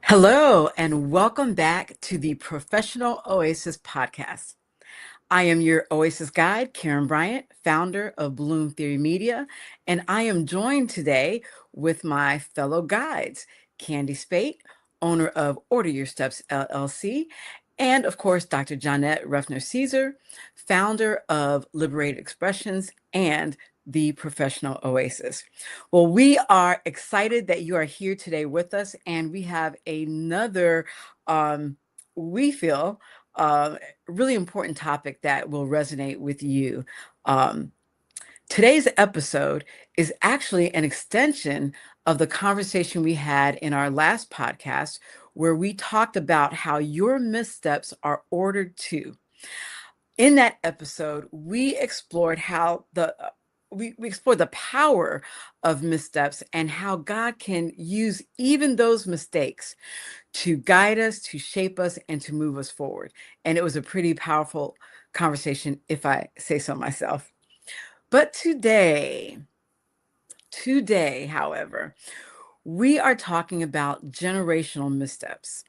Hello, and welcome back to the Professional Oasis Podcast. I am your Oasis guide, Karen Bryant, founder of Bloom Theory Media, and I am joined today with my fellow guides, Candy Speight, owner of Order Your Steps LLC, and of course, Dr. Johnette Ruffner-Ceaser, founder of Liberated Expressions and the Professional Oasis. Well, we are excited that you are here today with us, and we have another, we feel, really important topic that will resonate with you. Um, Today's episode is actually an extension of the conversation we had in our last podcast, where we talked about how your missteps are ordered to. In that episode, we explored how we explored the power of missteps and how God can use even those mistakes to guide us, to shape us, and to move us forward. And it was a pretty powerful conversation, if I say so myself. But today, however, we are talking about generational missteps.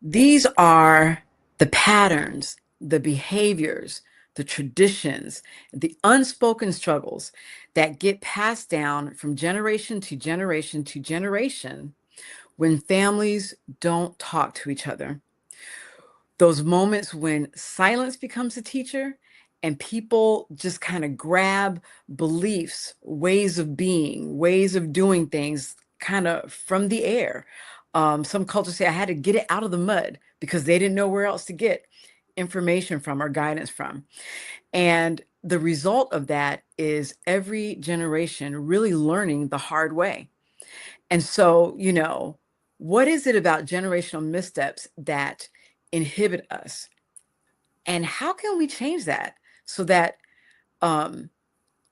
These are the patterns, the behaviors, the traditions, the unspoken struggles that get passed down from generation to generation to generation when families don't talk to each other. Those moments when silence becomes a teacher and people just kind of grab beliefs, ways of being, ways of doing things kind of from the air. Some cultures say I had to get it out of the mud because they didn't know where else to get information from or guidance from. And the result of that is every generation really learning the hard way. And so, what is it about generational missteps that inhibit us? And how can we change that so that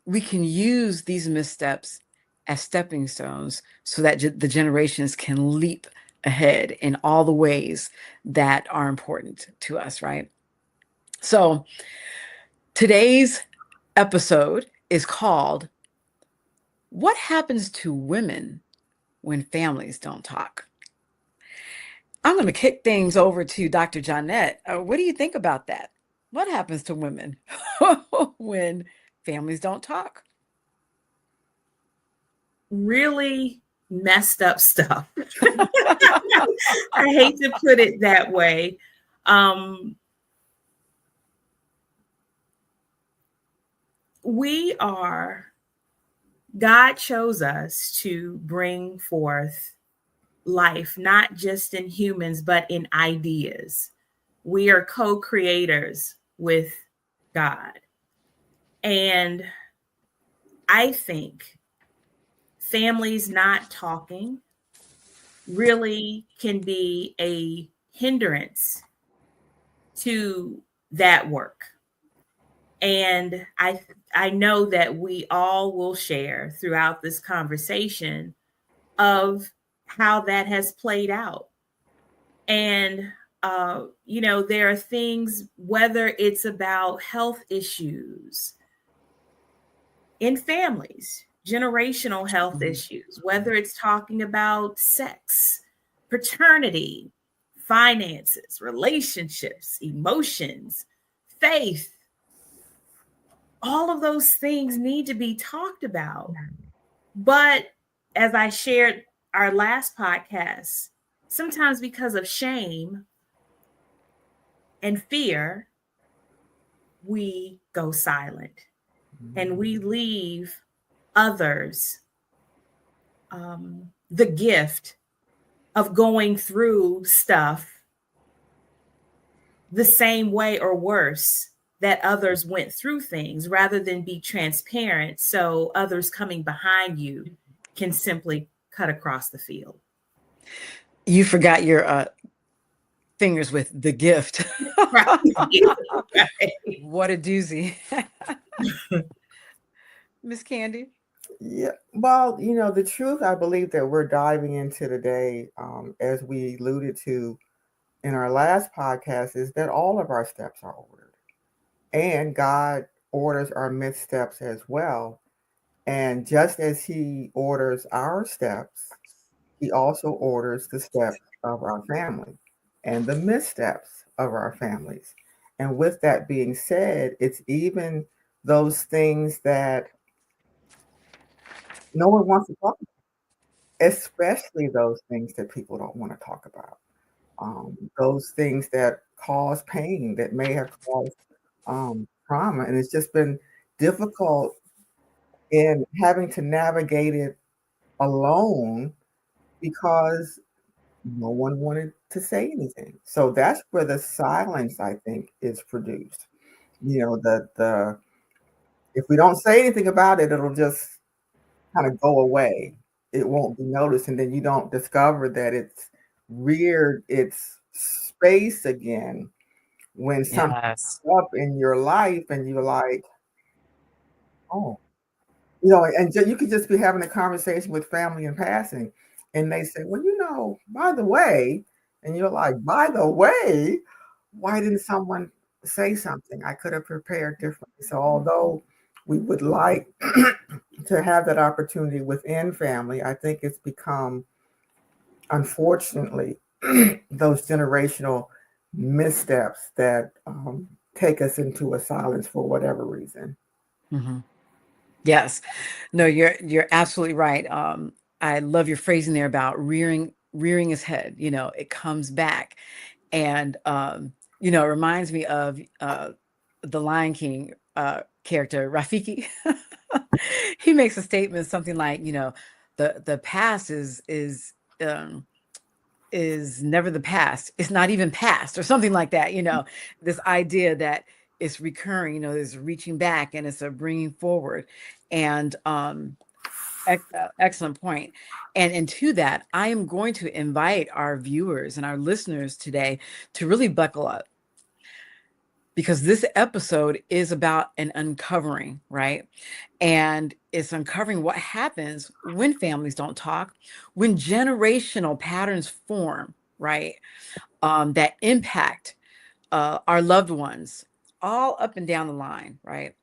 we can use these missteps as stepping stones so that the generations can leap ahead in all the ways that are important to us, right? So today's episode is called What Happens to Women When Families Don't Talk? I'm going to kick things over to Dr. Johnette. What do you think about that? What happens to women when families don't talk? Really messed up stuff. I hate to put it that way. God chose us to bring forth life, not just in humans, but in ideas. We are co-creators with God. And I think families not talking really can be a hindrance to that work. And I know that we all will share throughout this conversation of how that has played out. And there are things, whether it's about health issues in families, generational health issues, whether it's talking about sex, paternity, finances, relationships, emotions, faith, all of those things need to be talked about. But as I shared our last podcast, sometimes because of shame and fear, we go silent and we leave others the gift of going through stuff the same way or worse that others went through things, rather than be transparent so others coming behind you can simply cut across the field. You forgot your fingers with the gift. Right. What a doozy. Miss Candy? Yeah, well, the truth I believe that we're diving into today, as we alluded to in our last podcast, is that all of our steps are ordered. And God orders our missteps as well. And just as He orders our steps, he also orders the steps of our family and the missteps of our families. And with that being said, it's even those things that no one wants to talk about, especially those things that people don't want to talk about. Those things that cause pain, that may have caused trauma. And it's just been difficult in having to navigate it alone because no one wanted to say anything. So that's where the silence, I think, is produced. The if we don't say anything about it, it'll just kind of go away. It won't be noticed, and then you don't discover that it's reared its space again when something Yes. up in your life, and you're like, oh, and you could just be having a conversation with family in passing, and they say, well, by the way, and you're like, by the way, why didn't someone say something? I could have prepared differently. So although we would like to have that opportunity within family, I think it's become, unfortunately, those generational missteps that take us into a silence for whatever reason. Mm-hmm. Yes. No, you're absolutely right. I love your phrasing there about rearing his head. It comes back, and it reminds me of the Lion King character Rafiki. He makes a statement something like, the past um, is never the past. It's not even past, or something like that. This idea that it's recurring. There's reaching back, and it's a bringing forward. And excellent point. And to that, I am going to invite our viewers and our listeners today to really buckle up, because this episode is about an uncovering, right? And it's uncovering what happens when families don't talk, when generational patterns form, right? That impact our loved ones all up and down the line, right?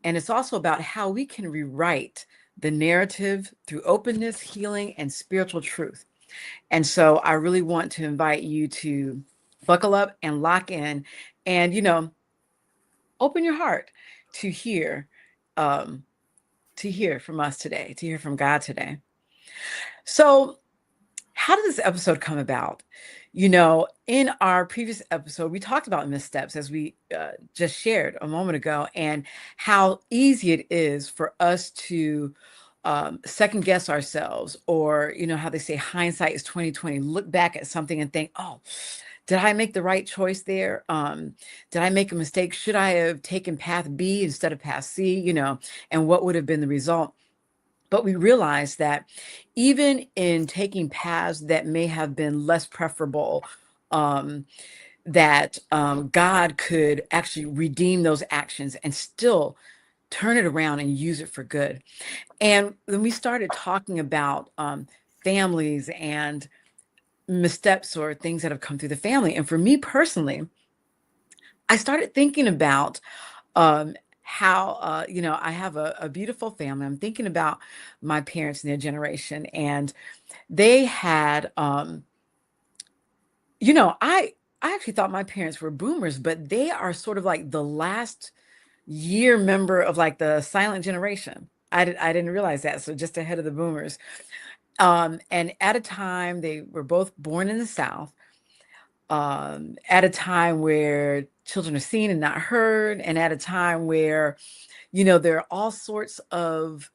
And it's also about how we can rewrite the narrative through openness, healing, and spiritual truth. And so I really want to invite you to buckle up and lock in, and, open your heart to hear, um, from us today, to hear from God today. So, how did this episode come about? In our previous episode, we talked about missteps, as we just shared a moment ago, and how easy it is for us to second guess ourselves, or how they say hindsight is 2020. Look back at something and think, oh, did I make the right choice there? Did I make a mistake? Should I have taken path B instead of path C? And what would have been the result? But we realized that even in taking paths that may have been less preferable, that God could actually redeem those actions and still turn it around and use it for good. And then we started talking about families and missteps, or things that have come through the family. And for me personally, I started thinking about how, I have a beautiful family. I'm thinking about my parents and their generation, and they had, I actually thought my parents were boomers, but they are sort of like the last year member of like the silent generation. I didn't realize that. So just ahead of the boomers. And at a time, they were both born in the South, at a time where children are seen and not heard, and at a time where, there are all sorts of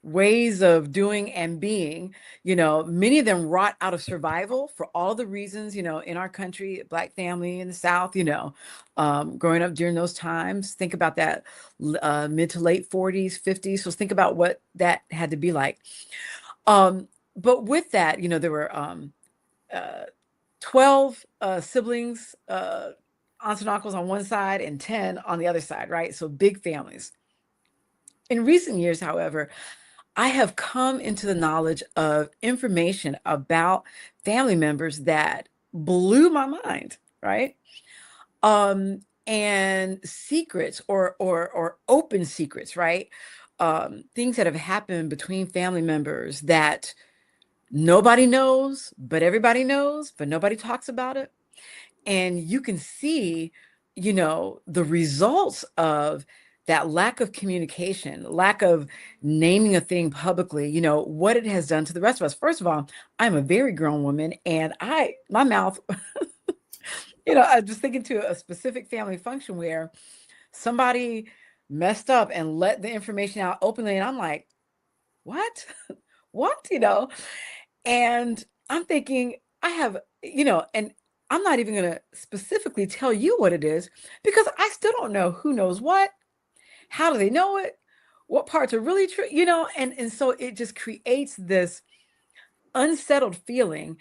ways of doing and being, many of them wrought out of survival for all the reasons, in our country, Black family in the South, growing up during those times. Think about that, mid to late 40s, 50s. So think about what that had to be like. But with that, there were uh, 12 siblings, aunts and uncles on one side and 10 on the other side, right? So big families. In recent years, however, I have come into the knowledge of information about family members that blew my mind, right? And secrets, or open secrets, right? Things that have happened between family members that Nobody knows, but everybody knows, but nobody talks about it. And you can see, the results of that lack of communication, lack of naming a thing publicly, what it has done to the rest of us. First of all, I'm a very grown woman, and my mouth, I was just thinking to a specific family function where somebody messed up and let the information out openly. And I'm like, what? What? And I'm thinking, I have, and I'm not even going to specifically tell you what it is, because I still don't know who knows what. How do they know it? What parts are really true? And so it just creates this unsettled feeling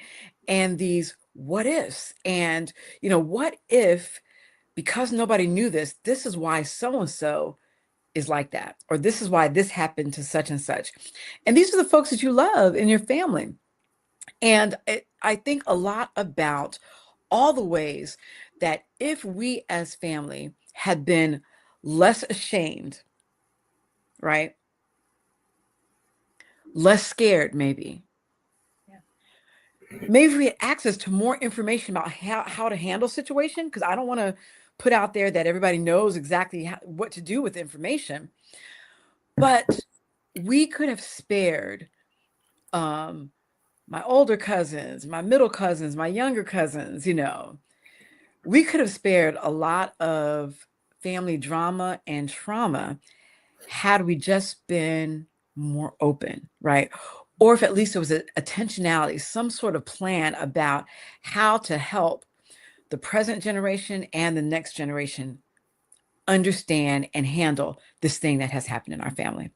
and these what ifs. And, what if, because nobody knew this is why so-and-so is like that, or this is why this happened to such and such. And these are the folks that you love in your family. And I think a lot about all the ways that if we as family had been less ashamed, right? Less scared, maybe. Yeah. Maybe if we had access to more information about how to handle situation, because I don't want to put out there that everybody knows exactly what to do with information. But we could have spared my older cousins, my middle cousins, my younger cousins, we could have spared a lot of family drama and trauma had we just been more open, right? Or if at least there was a intentionality, some sort of plan about how to help the present generation and the next generation understand and handle this thing that has happened in our family,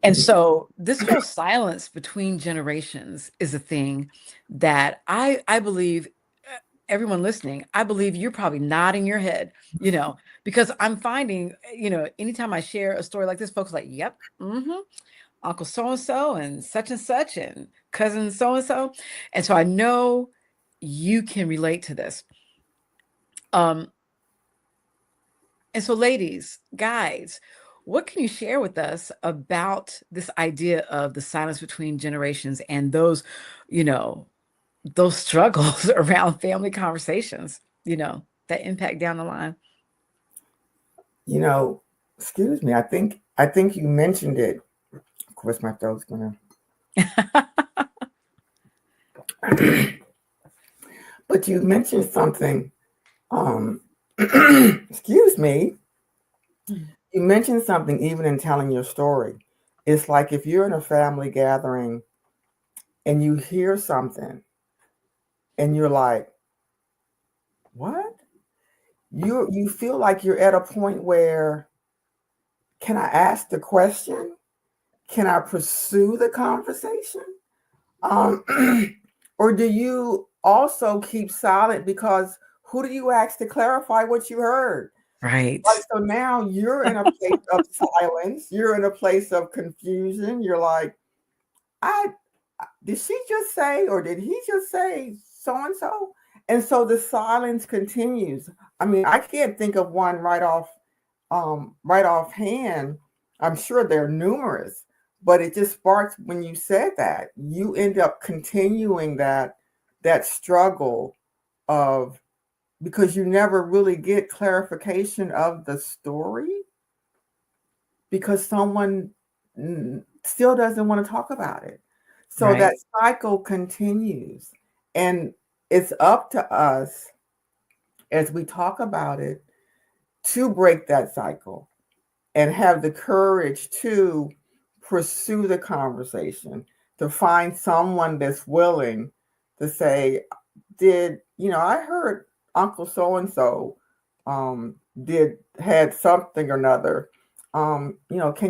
And so this whole silence between generations is a thing that I believe, everyone listening, I believe you're probably nodding your head, because I'm finding, anytime I share a story like this, folks are like, yep, Uncle so-and-so and such and cousin so-and-so. And so I know you can relate to this. And so ladies, guys, what can you share with us about this idea of the silence between generations and those struggles around family conversations, that impact down the line? Excuse me. I think you mentioned it. Of course, my throat's gonna. But you mentioned something. Excuse me. You mentioned something even in telling your story. It's like if you're in a family gathering and you hear something and you're like, what? You feel like you're at a point where, can I ask the question? Can I pursue the conversation? Or do you also keep silent because who do you ask to clarify what you heard? Right. Like, so now you're in a place of silence. You're in a place of confusion. You're like, did she just say, or did he just say so-and-so? And so the silence continues. I mean, I can't think of one right offhand. I'm sure there are numerous, but it just sparks when you said that. You end up continuing that struggle of, because you never really get clarification of the story because someone still doesn't want to talk about it. So Right. that cycle continues, and it's up to us as we talk about it to break that cycle and have the courage to pursue the conversation, to find someone that's willing to say, I heard Uncle so-and-so had something or another. Can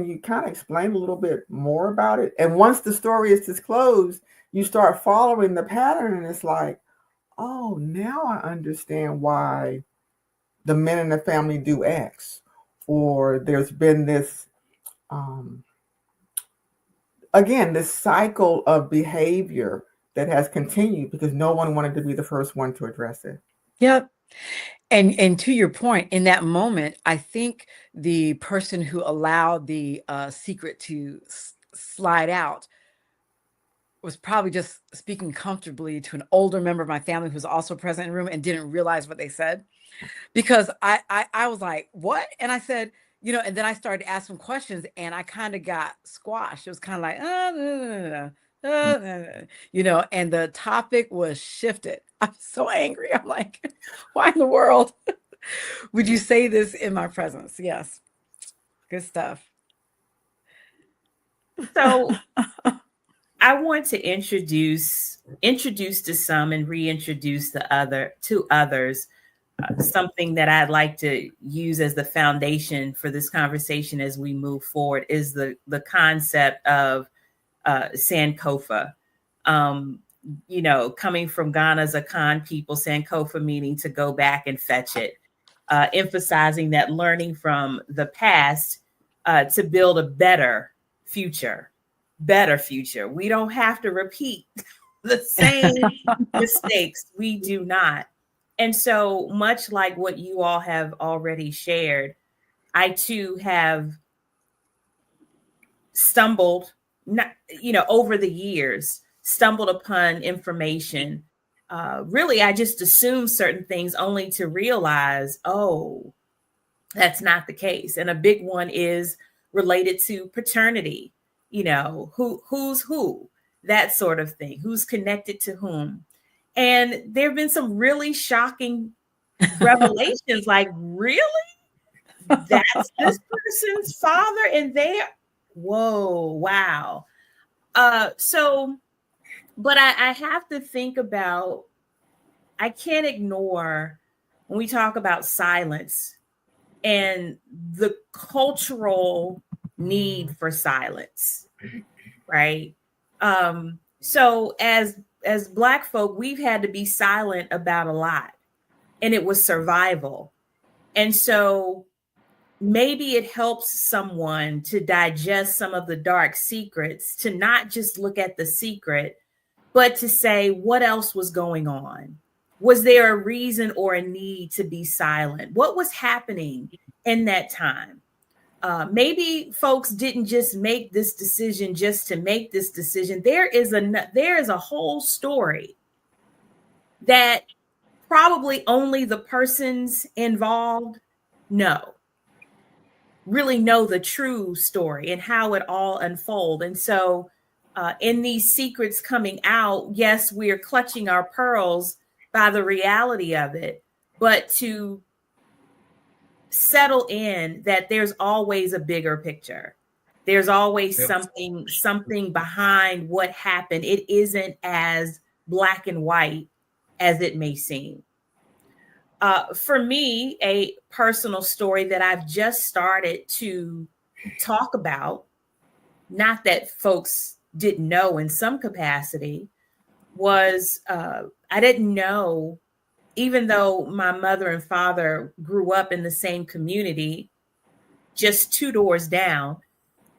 you kind of explain a little bit more about it? And once the story is disclosed, you start following the pattern, and it's like, oh, now I understand why the men in the family do X, or there's been this, again, this cycle of behavior that has continued because no one wanted to be the first one to address it. Yep. And to your point, in that moment, I think the person who allowed the secret to slide out was probably just speaking comfortably to an older member of my family who was also present in the room and didn't realize what they said, because I was like, what? And I said, and then I started to ask some questions and I kind of got squashed. It was kind of like, and the topic was shifted. I'm so angry. I'm like, why in the world would you say this in my presence? Yes. Good stuff. So I want to introduce to some and reintroduce to others something that I'd like to use as the foundation for this conversation as we move forward is the concept of Sankofa. Coming from Ghana's Akan people, Sankofa meaning to go back and fetch it, emphasizing that learning from the past to build a better future. We don't have to repeat the same mistakes. We do not. And so much like what you all have already shared, I too have stumbled, over the years, stumbled upon information. Really, I just assumed certain things only to realize, oh, that's not the case. And a big one is related to paternity. Who's who, that sort of thing, who's connected to whom. And there have been some really shocking revelations, like, really? That's this person's father? And whoa, wow. But I have to think about, I can't ignore when we talk about silence and the cultural need for silence, right? So as Black folk, we've had to be silent about a lot, and it was survival. And so maybe it helps someone to digest some of the dark secrets, to not just look at the secret, but to say, what else was going on? Was there a reason or a need to be silent? What was happening in that time? Maybe folks didn't just make this decision just to make this decision. There is a whole story that probably only the persons involved really know the true story and how it all unfolds. And so in these secrets coming out, yes, we are clutching our pearls by the reality of it, but to settle in that there's always a bigger picture. There's always something behind what happened. It isn't as black and white as it may seem. For me, a personal story that I've just started to talk about, not that folks didn't know in some capacity, was I didn't know, even though my mother and father grew up in the same community, just 2 doors down,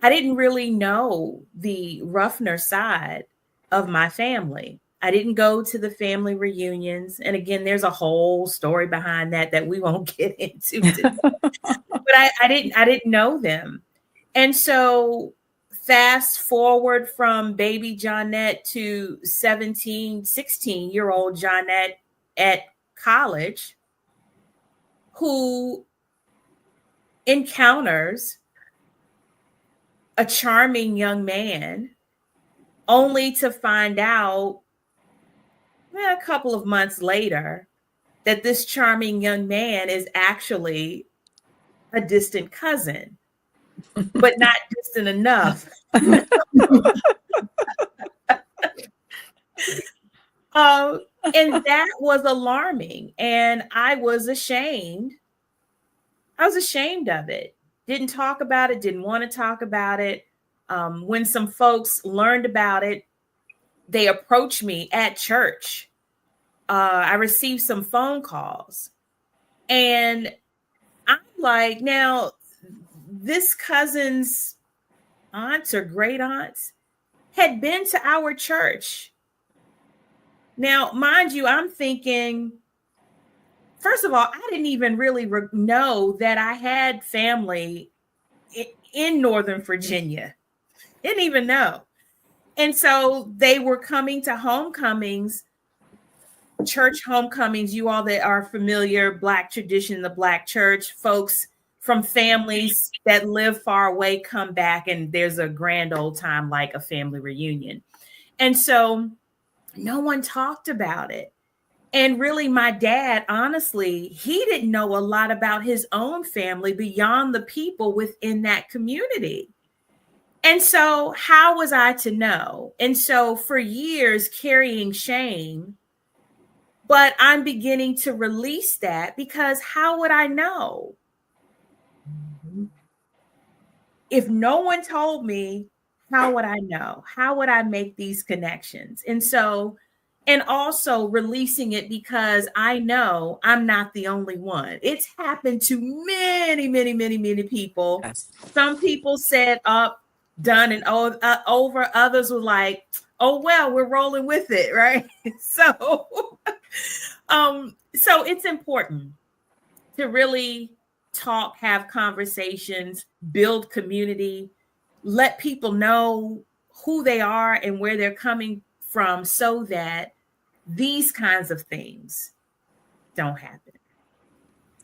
I didn't really know the Ruffner side of my family. I didn't go to the family reunions. And again, there's a whole story behind that we won't get into today. But I didn't know them. And so fast forward from baby Johnette to 16-year-old Johnette at college, who encounters a charming young man, only to find out a couple of months later that this charming young man is actually a distant cousin, but not distant enough. And that was alarming. And I was ashamed. I was ashamed of it. Didn't talk about it, didn't want to talk about it. When some folks learned about it, they approached me at church. I received some phone calls. And I'm like, now, this cousin's aunts or great aunts had been to our church. Now, mind you, I'm thinking, first of all, I didn't even really know that I had family in Northern Virginia. Didn't even know. And so they were coming to homecomings, church homecomings. You all that are familiar, Black tradition, the Black church, folks from families that live far away come back, and there's a grand old time like a family reunion. And so no one talked about it. And really, my dad, honestly, he didn't know a lot about his own family beyond the people within that community. And so, how was I to know? And so, for years, carrying shame, but I'm beginning to release that, because how would I know? Mm-hmm. If no one told me, how would I know? How would I make these connections? And so, and also releasing it, because I know I'm not the only one. It's happened to many, many, many, many people. Yes. Some people said up, done, and over. Others were like, oh, well, we're rolling with it, right? So, so it's important to really talk, have conversations, build community, let people know who they are and where they're coming from, so that these kinds of things don't happen.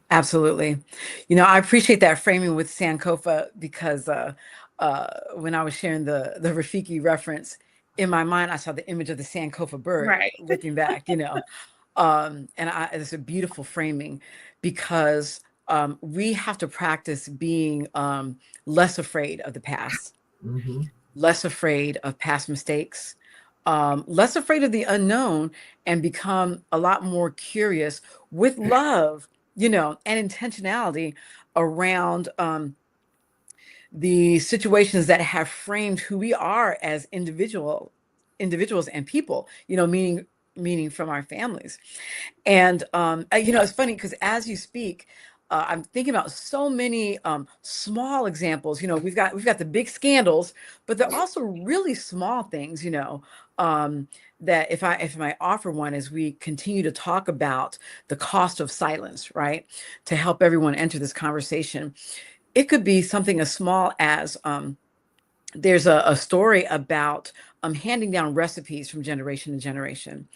Absolutely. You know, I appreciate that framing with Sankofa, because when I was sharing the Rafiki reference, in my mind, I saw the image of the Sankofa bird Right. looking back, you know. It's a beautiful framing, because we have to practice being less afraid of the past, Mm-hmm. less afraid of past mistakes, less afraid of the unknown, and become a lot more curious with love, you know, and intentionality around the situations that have framed who we are as individuals and people, you know, meaning from our families. And you know, it's funny, because as you speak, I'm thinking about so many small examples. You know, we've got the big scandals, but they're also really small things. You know, that if I might offer one, as we continue to talk about the cost of silence, right, to help everyone enter this conversation, it could be something as small as there's a story about handing down recipes from generation to generation.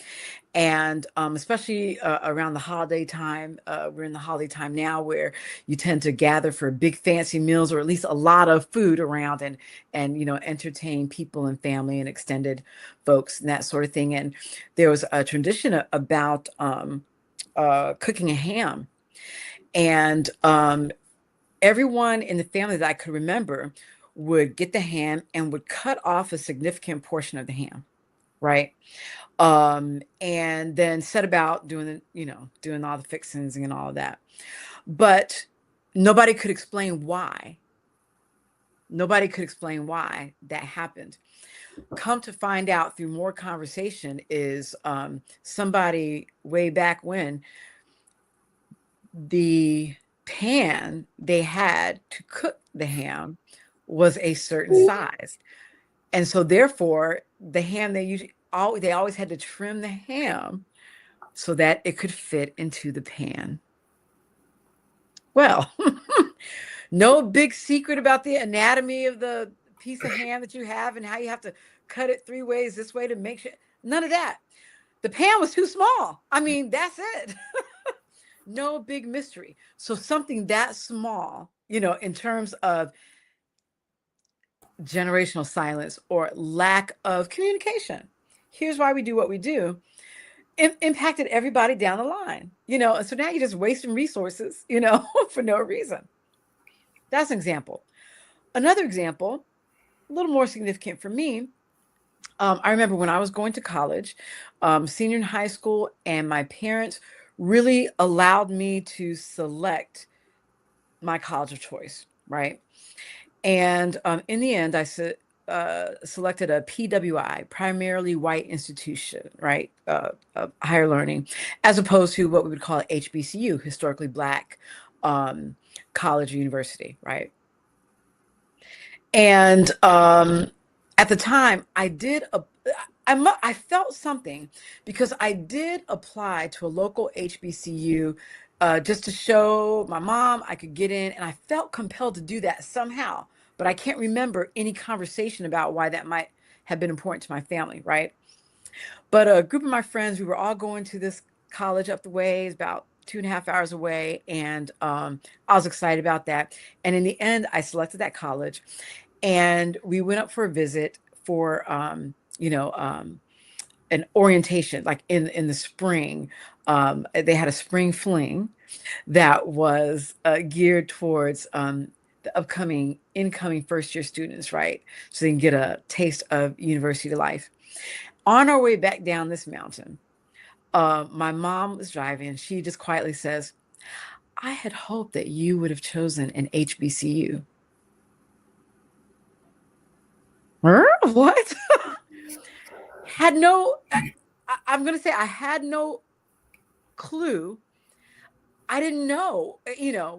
And especially around the holiday time, we're in the holiday time now, where you tend to gather for big fancy meals, or at least a lot of food around, and you know, entertain people and family and extended folks and that sort of thing. And there was a tradition about cooking a ham, and everyone in the family that I could remember would get the ham and would cut off a significant portion of the ham, right? And then set about doing all the fixings and all of that. But nobody could explain why. Nobody could explain why that happened. Come to find out through more conversation is somebody way back when, the pan they had to cook the ham was a certain size. And so therefore, the ham they always had to trim the ham so that it could fit into the pan. Well, no big secret about the anatomy of the piece of ham that you have and how you have to cut it 3 ways this way to make sure. None of that. The pan was too small. I mean, that's it. No big mystery. So something that small, you know, in terms of generational silence or lack of communication. Here's why we do what we do. Impacted everybody down the line, you know. And so now you're just wasting resources, you know, for no reason. That's an example. Another example, a little more significant for me. I remember when I was going to college, senior in high school, and my parents really allowed me to select my college of choice, right? And in the end, I selected a PWI, primarily white institution, right, of higher learning, as opposed to what we would call HBCU, historically Black college or university, right? And at the time, I felt something, because I did apply to a local HBCU just to show my mom I could get in, and I felt compelled to do that somehow, but I can't remember any conversation about why that might have been important to my family, right? But a group of my friends, we were all going to this college up the way, it's about 2.5 hours away. And I was excited about that. And in the end, I selected that college and we went up for a visit for, an orientation, like in the spring. They had a spring fling that was geared towards the incoming first year students, right? So they can get a taste of university life. On our way back down this mountain, my mom was driving. She just quietly says, I had hoped that you would have chosen an HBCU. Huh? What? Had no, I'm going to say I had no clue. I didn't know,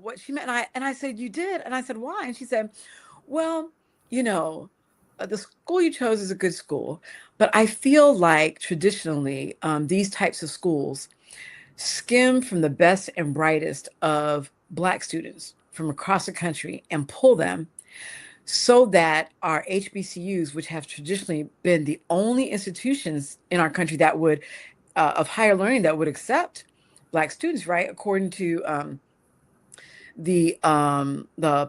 what she meant. And I said, you did? And I said, why? And she said, well, the school you chose is a good school, but I feel like traditionally these types of schools skim from the best and brightest of Black students from across the country and pull them so that our HBCUs, which have traditionally been the only institutions in our country that would, of higher learning, that would accept Black students, right, according to the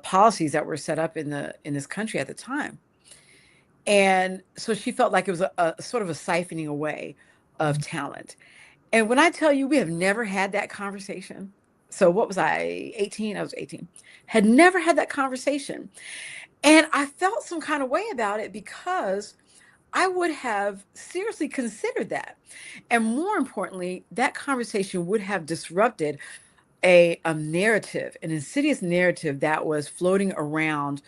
policies that were set up in this country at the time. And so she felt like it was a sort of a siphoning away of talent. And when I tell you, we have never had that conversation. So what was I, 18? I was 18. Had never had that conversation. And I felt some kind of way about it because I would have seriously considered that. And more importantly, that conversation would have disrupted a narrative, an insidious narrative that was floating around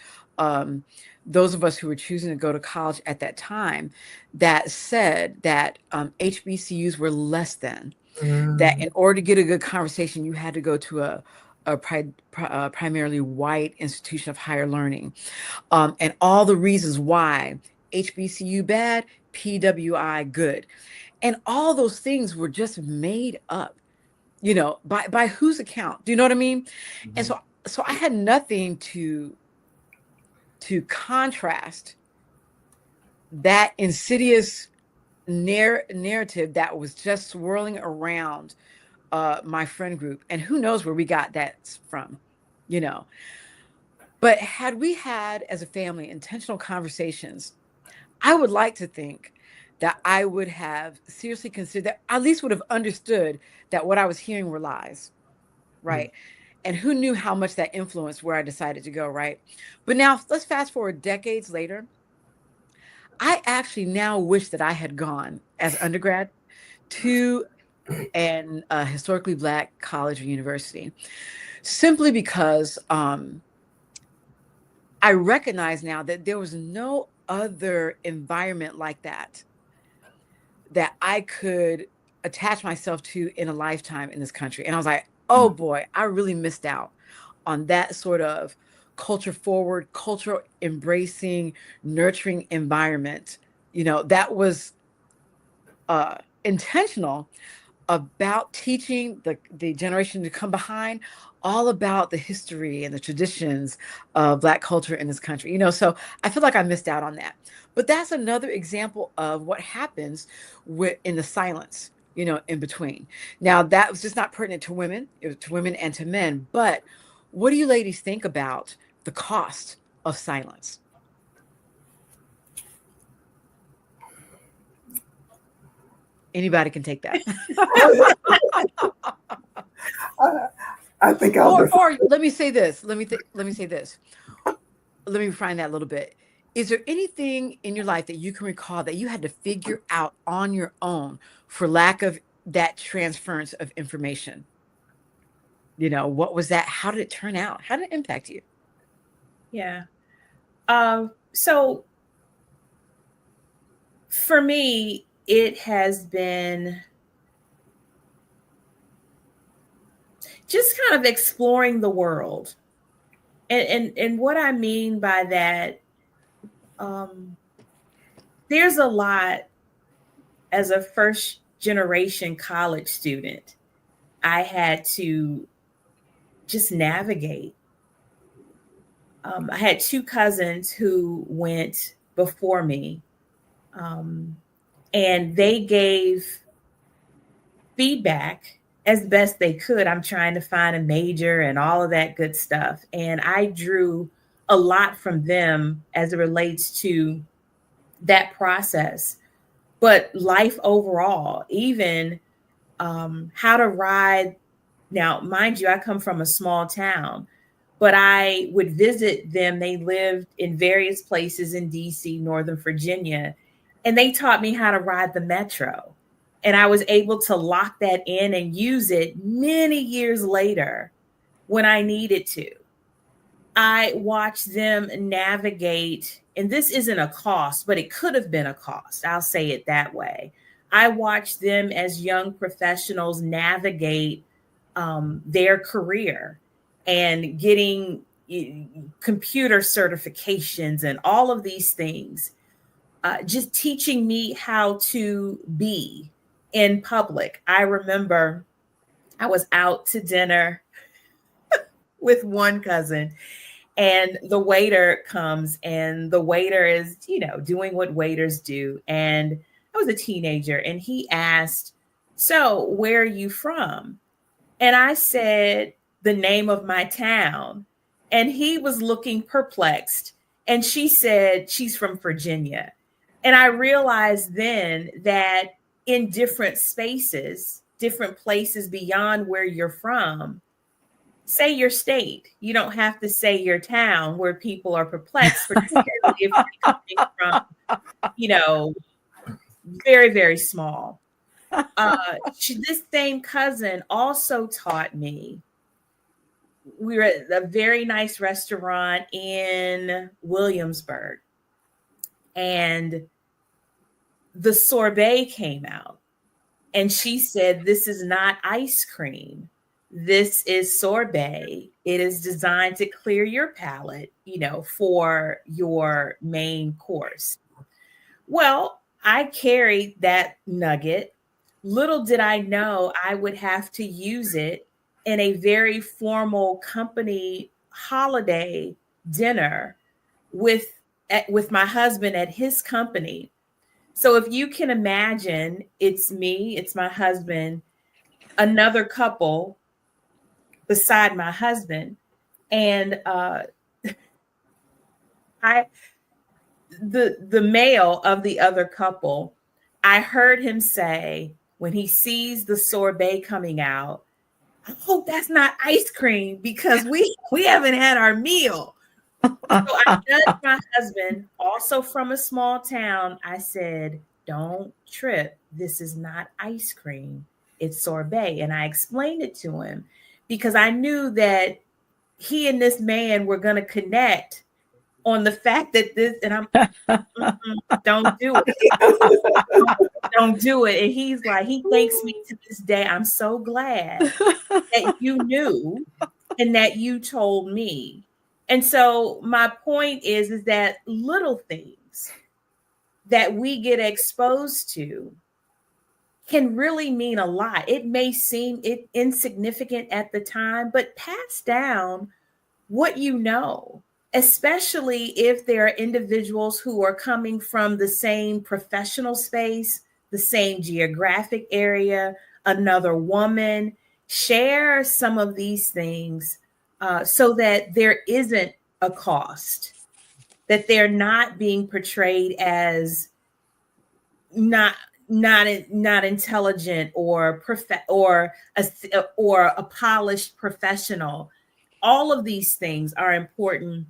those of us who were choosing to go to college at that time, that said that HBCUs were less than, that in order to get a good conversation, you had to go to a primarily white institution of higher learning, and all the reasons why HBCU bad, PWI good. And all those things were just made up, by whose account? Do you know what I mean? And so I had nothing to contrast that insidious narrative that was just swirling around my friend group. And who knows where we got that from, But had we had, as a family, intentional conversations, I would like to think that I would have seriously considered that, at least would have understood that what I was hearing were lies, right? And who knew how much that influenced where I decided to go, right? But now let's fast forward decades later. I actually now wish that I had gone as undergrad to an historically Black college or university, simply because I recognize now that there was no other environment like that I could attach myself to in a lifetime in this country. And I was like, oh boy, I really missed out on that sort of culture forward, cultural embracing, nurturing environment, that was intentional about teaching the generation to come behind all about the history and the traditions of Black culture in this country. So I feel like I missed out on that. But that's another example of what happens in the silence, in between. Now, that was just not pertinent to women, it was to women and to men. But what do you ladies think about the cost of silence? Anybody can take that. I think or let me say this. Let me say this. Let me refine that a little bit. Is there anything in your life that you can recall that you had to figure out on your own for lack of that transference of information? What was that? How did it turn out? How did it impact you? Yeah. So for me, it has been just kind of exploring the world. And what I mean by that, there's a lot as a first generation college student I had to just navigate. I had two cousins who went before me, And they gave feedback as best they could. I'm trying to find a major and all of that good stuff. And I drew a lot from them as it relates to that process. But life overall, even how to ride. Now, mind you, I come from a small town, but I would visit them. They lived in various places in DC, Northern Virginia, and they taught me how to ride the metro. And I was able to lock that in and use it many years later when I needed to. I watched them navigate, and this isn't a cost, but it could have been a cost. I'll say it that way. I watched them as young professionals navigate their career and getting computer certifications and all of these things, just teaching me how to be in public. I remember I was out to dinner with one cousin, and the waiter comes, and the waiter is, doing what waiters do. And I was a teenager, and he asked, "So, where are you from?" And I said the name of my town. And he was looking perplexed. And she said she's from Virginia. And I realized then that in different spaces, different places beyond where you're from, say your state. You don't have to say your town where people are perplexed, particularly if you're coming from, very, very small. This same cousin also taught me. We were at a very nice restaurant in Williamsburg, and the sorbet came out, and she said, "This is not ice cream. This is sorbet. It is designed to clear your palate, for your main course." Well, I carried that nugget. Little did I know I would have to use it in a very formal company holiday dinner with my husband at his company. So if you can imagine, it's me, it's my husband, another couple beside my husband, and the male of the other couple, I heard him say when he sees the sorbet coming out, "I hope that's not ice cream because we haven't had our meal." So I nudged my husband, also from a small town. I said, "Don't trip. This is not ice cream. It's sorbet." And I explained it to him because I knew that he and this man were going to connect on the fact that this, and I'm, don't do it. Don't do it. And he's like, he thanks me to this day. "I'm so glad that you knew and that you told me." And so my point is that little things that we get exposed to can really mean a lot. It may seem insignificant at the time, but pass down what you know, especially if there are individuals who are coming from the same professional space, the same geographic area, another woman. Share some of these things so that there isn't a cost, that they're not being portrayed as not intelligent or a polished professional. All of these things are important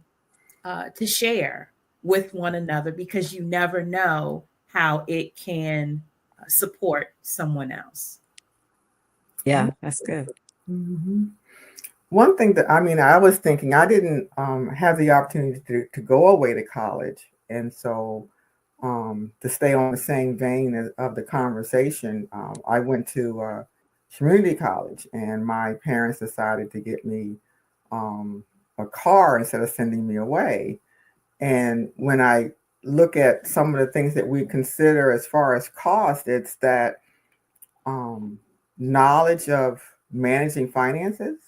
to share with one another because you never know how it can support someone else. Yeah, that's good. Mm-hmm. One thing that I was thinking, I didn't have the opportunity to go away to college, and so to stay on the same vein of the conversation, I went to community college, and my parents decided to get me a car instead of sending me away. And when I look at some of the things that we consider as far as cost, it's that knowledge of managing finances,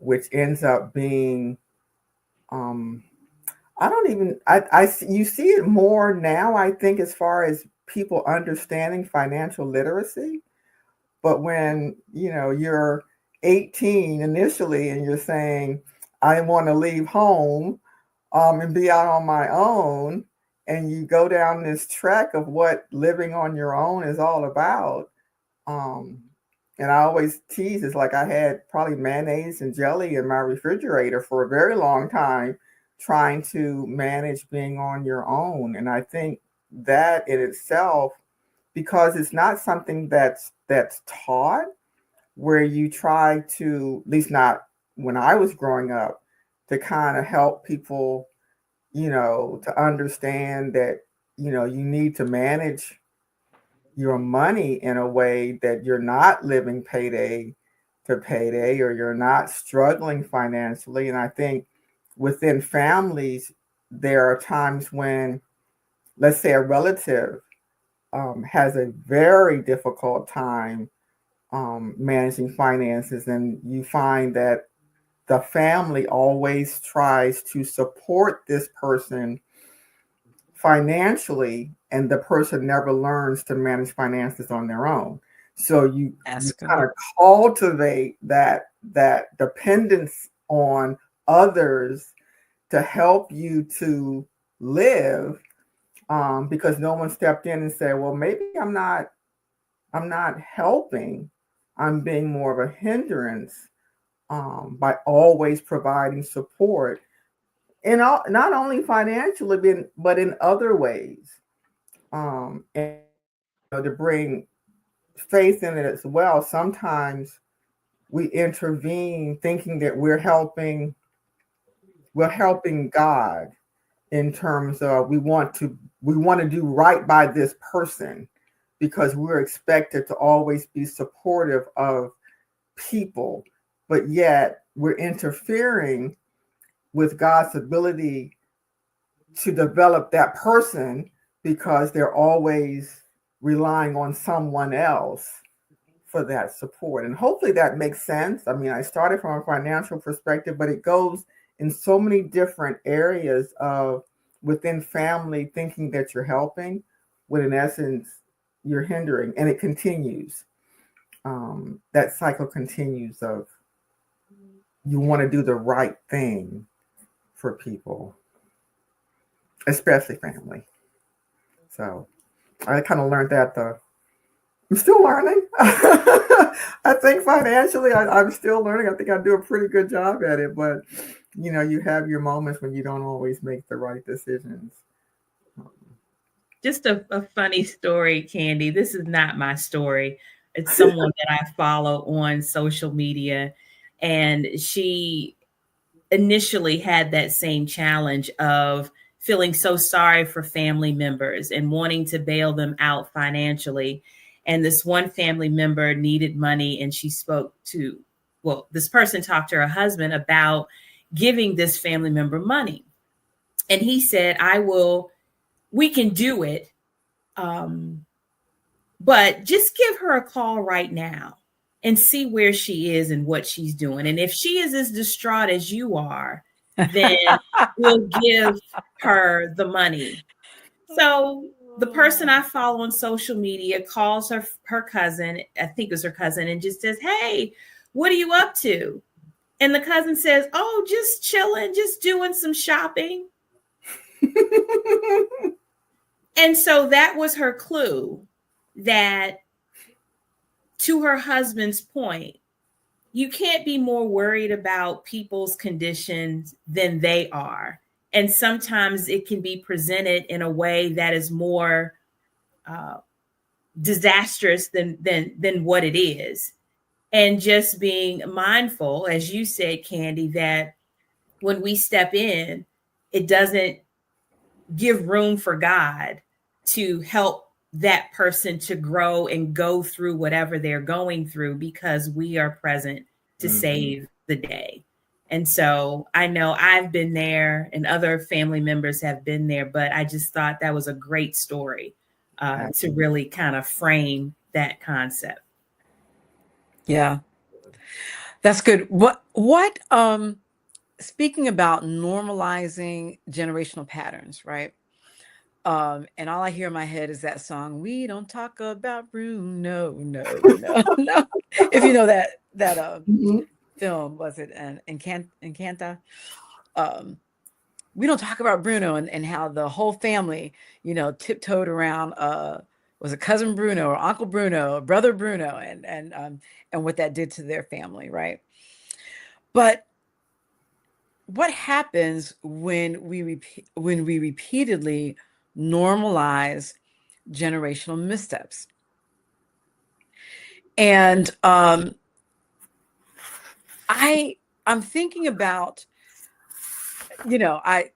which ends up being, you see it more now, I think, as far as people understanding financial literacy. But when, you're 18 initially and you're saying, I want to leave home and be out on my own, and you go down this track of what living on your own is all about. And I always tease, it's like I had probably mayonnaise and jelly in my refrigerator for a very long time, trying to manage being on your own. And I think that in itself, because it's not something that's taught, where you try to, at least not when I was growing up, to kind of help people, to understand that, you need to manage your money in a way that you're not living payday to payday, or you're not struggling financially. And I think within families, there are times when, let's say, a relative has a very difficult time managing finances, and you find that the family always tries to support this person financially, and the person never learns to manage finances on their own. So you kind of cultivate that dependence on others to help you to live, because no one stepped in and said, well, maybe I'm not helping. I'm being more of a hindrance by always providing support, and not only financially, but in other ways, and to bring faith in it as well. Sometimes we intervene thinking that we're helping God, in terms of we want to do right by this person, because we're expected to always be supportive of people, but yet we're interfering with God's ability to develop that person, because they're always relying on someone else for that support. And hopefully that makes sense. I mean, I started from a financial perspective, but it goes in so many different areas of within family, thinking that you're helping, when in essence you're hindering, and it continues. That cycle continues of, you want to do the right thing for people, especially family. So I kind of learned that I'm still learning. I think financially, I'm still learning. I think I do a pretty good job at it, but you have your moments when you don't always make the right decisions. Just a funny story, Candy. This is not my story. It's someone that I follow on social media, and she initially had that same challenge of feeling so sorry for family members and wanting to bail them out financially. And this one family member needed money, and she spoke to, this person talked to her husband about giving this family member money. And he said, we can do it. But just give her a call right now and see where she is and what she's doing. And if she is as distraught as you are, then we'll give her the money. So the person I follow on social media calls her cousin, I think it was her cousin, and just says, hey, what are you up to? And the cousin says, oh, just chilling, just doing some shopping. And so that was her clue, that to her husband's point, you can't be more worried about people's conditions than they are. And sometimes it can be presented in a way that is more disastrous than what it is. And just being mindful, as you said, Candy, that when we step in, it doesn't give room for God to help that person to grow and go through whatever they're going through, because we are present to save the day. And so I know I've been there and other family members have been there, but I just thought that was a great story to really kind of frame that concept. Yeah, that's good. What speaking about normalizing generational patterns, right? And all I hear in my head is that song, "We don't talk about Bruno, no, no." If you know that Mhm. film, was it Encanta? We don't talk about Bruno and how the whole family, tiptoed around. Was it cousin Bruno or Uncle Bruno, or brother Bruno, and what that did to their family, right? But what happens when we repeatedly normalize generational missteps? And I'm thinking about, I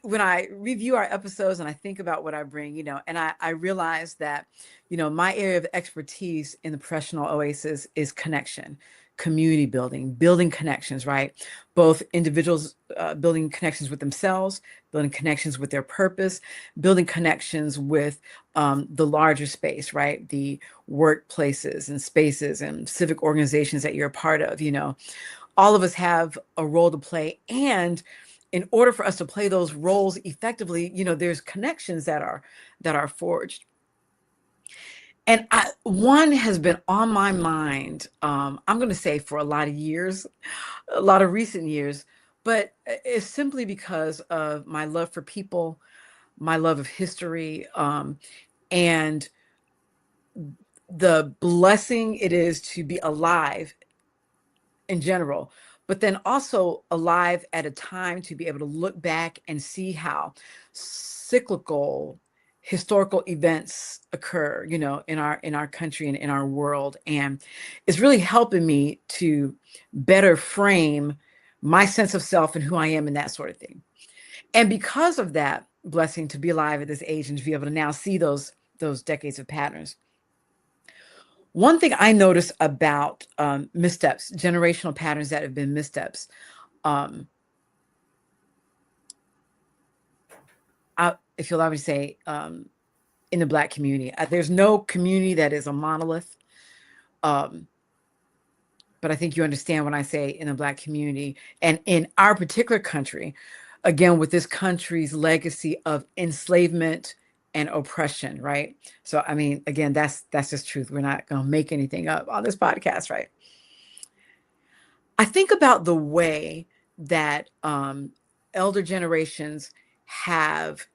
when I review our episodes and I think about what I bring, and I realize that, my area of expertise in the Professional Oasis is connection, community building connections, right? Both individuals building connections with themselves, building connections with their purpose, building connections with the larger space, right? The workplaces and spaces and civic organizations that you're a part of, all of us have a role to play. And in order for us to play those roles effectively, there's connections that are forged. And one has been on my mind, I'm going to say for a lot of years, a lot of recent years, but it's simply because of my love for people, my love of history, and the blessing it is to be alive in general, but then also alive at a time to be able to look back and see how cyclical historical events occur, in our country and in our world. And it's really helping me to better frame my sense of self and who I am and that sort of thing. And because of that blessing to be alive at this age and to be able to now see those decades of patterns, one thing I notice about missteps, generational patterns that have been missteps, if you'll allow me to say, in the Black community, there's no community that is a monolith. But I think you understand when I say in the Black community and in our particular country, again, with this country's legacy of enslavement and oppression, right? So, I mean, again, that's just truth. We're not going to make anything up on this podcast, right? I think about the way that elder generations have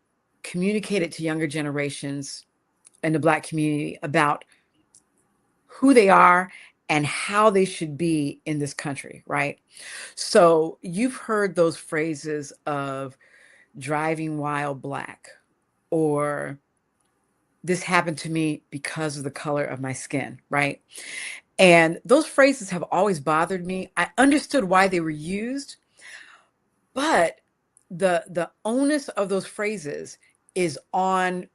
communicated to younger generations in the Black community about who they are and how they should be in this country, right? So you've heard those phrases of driving while Black, or this happened to me because of the color of my skin, right? And those phrases have always bothered me. I understood why they were used, but the onus of those phrases is on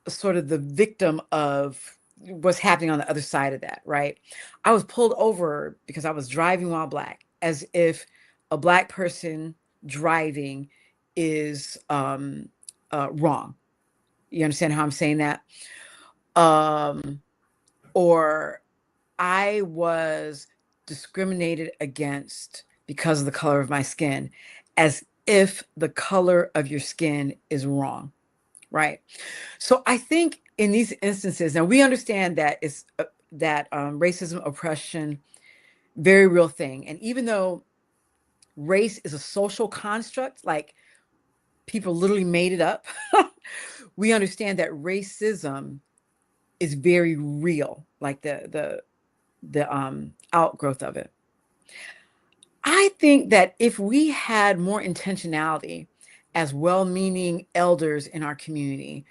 sort of the victim of what's happening on the other side of that, right? I was pulled over because I was driving while Black, as if a Black person driving is wrong. You understand how I'm saying that? Or I was discriminated against because of the color of my skin, as if the color of your skin is wrong, right? So I think in these instances, now we understand that it's that racism, oppression, very real thing. And even though race is a social construct, like people literally made it up, we understand that racism is very real, like the outgrowth of it. I think that if we had more intentionality as well-meaning elders in our community,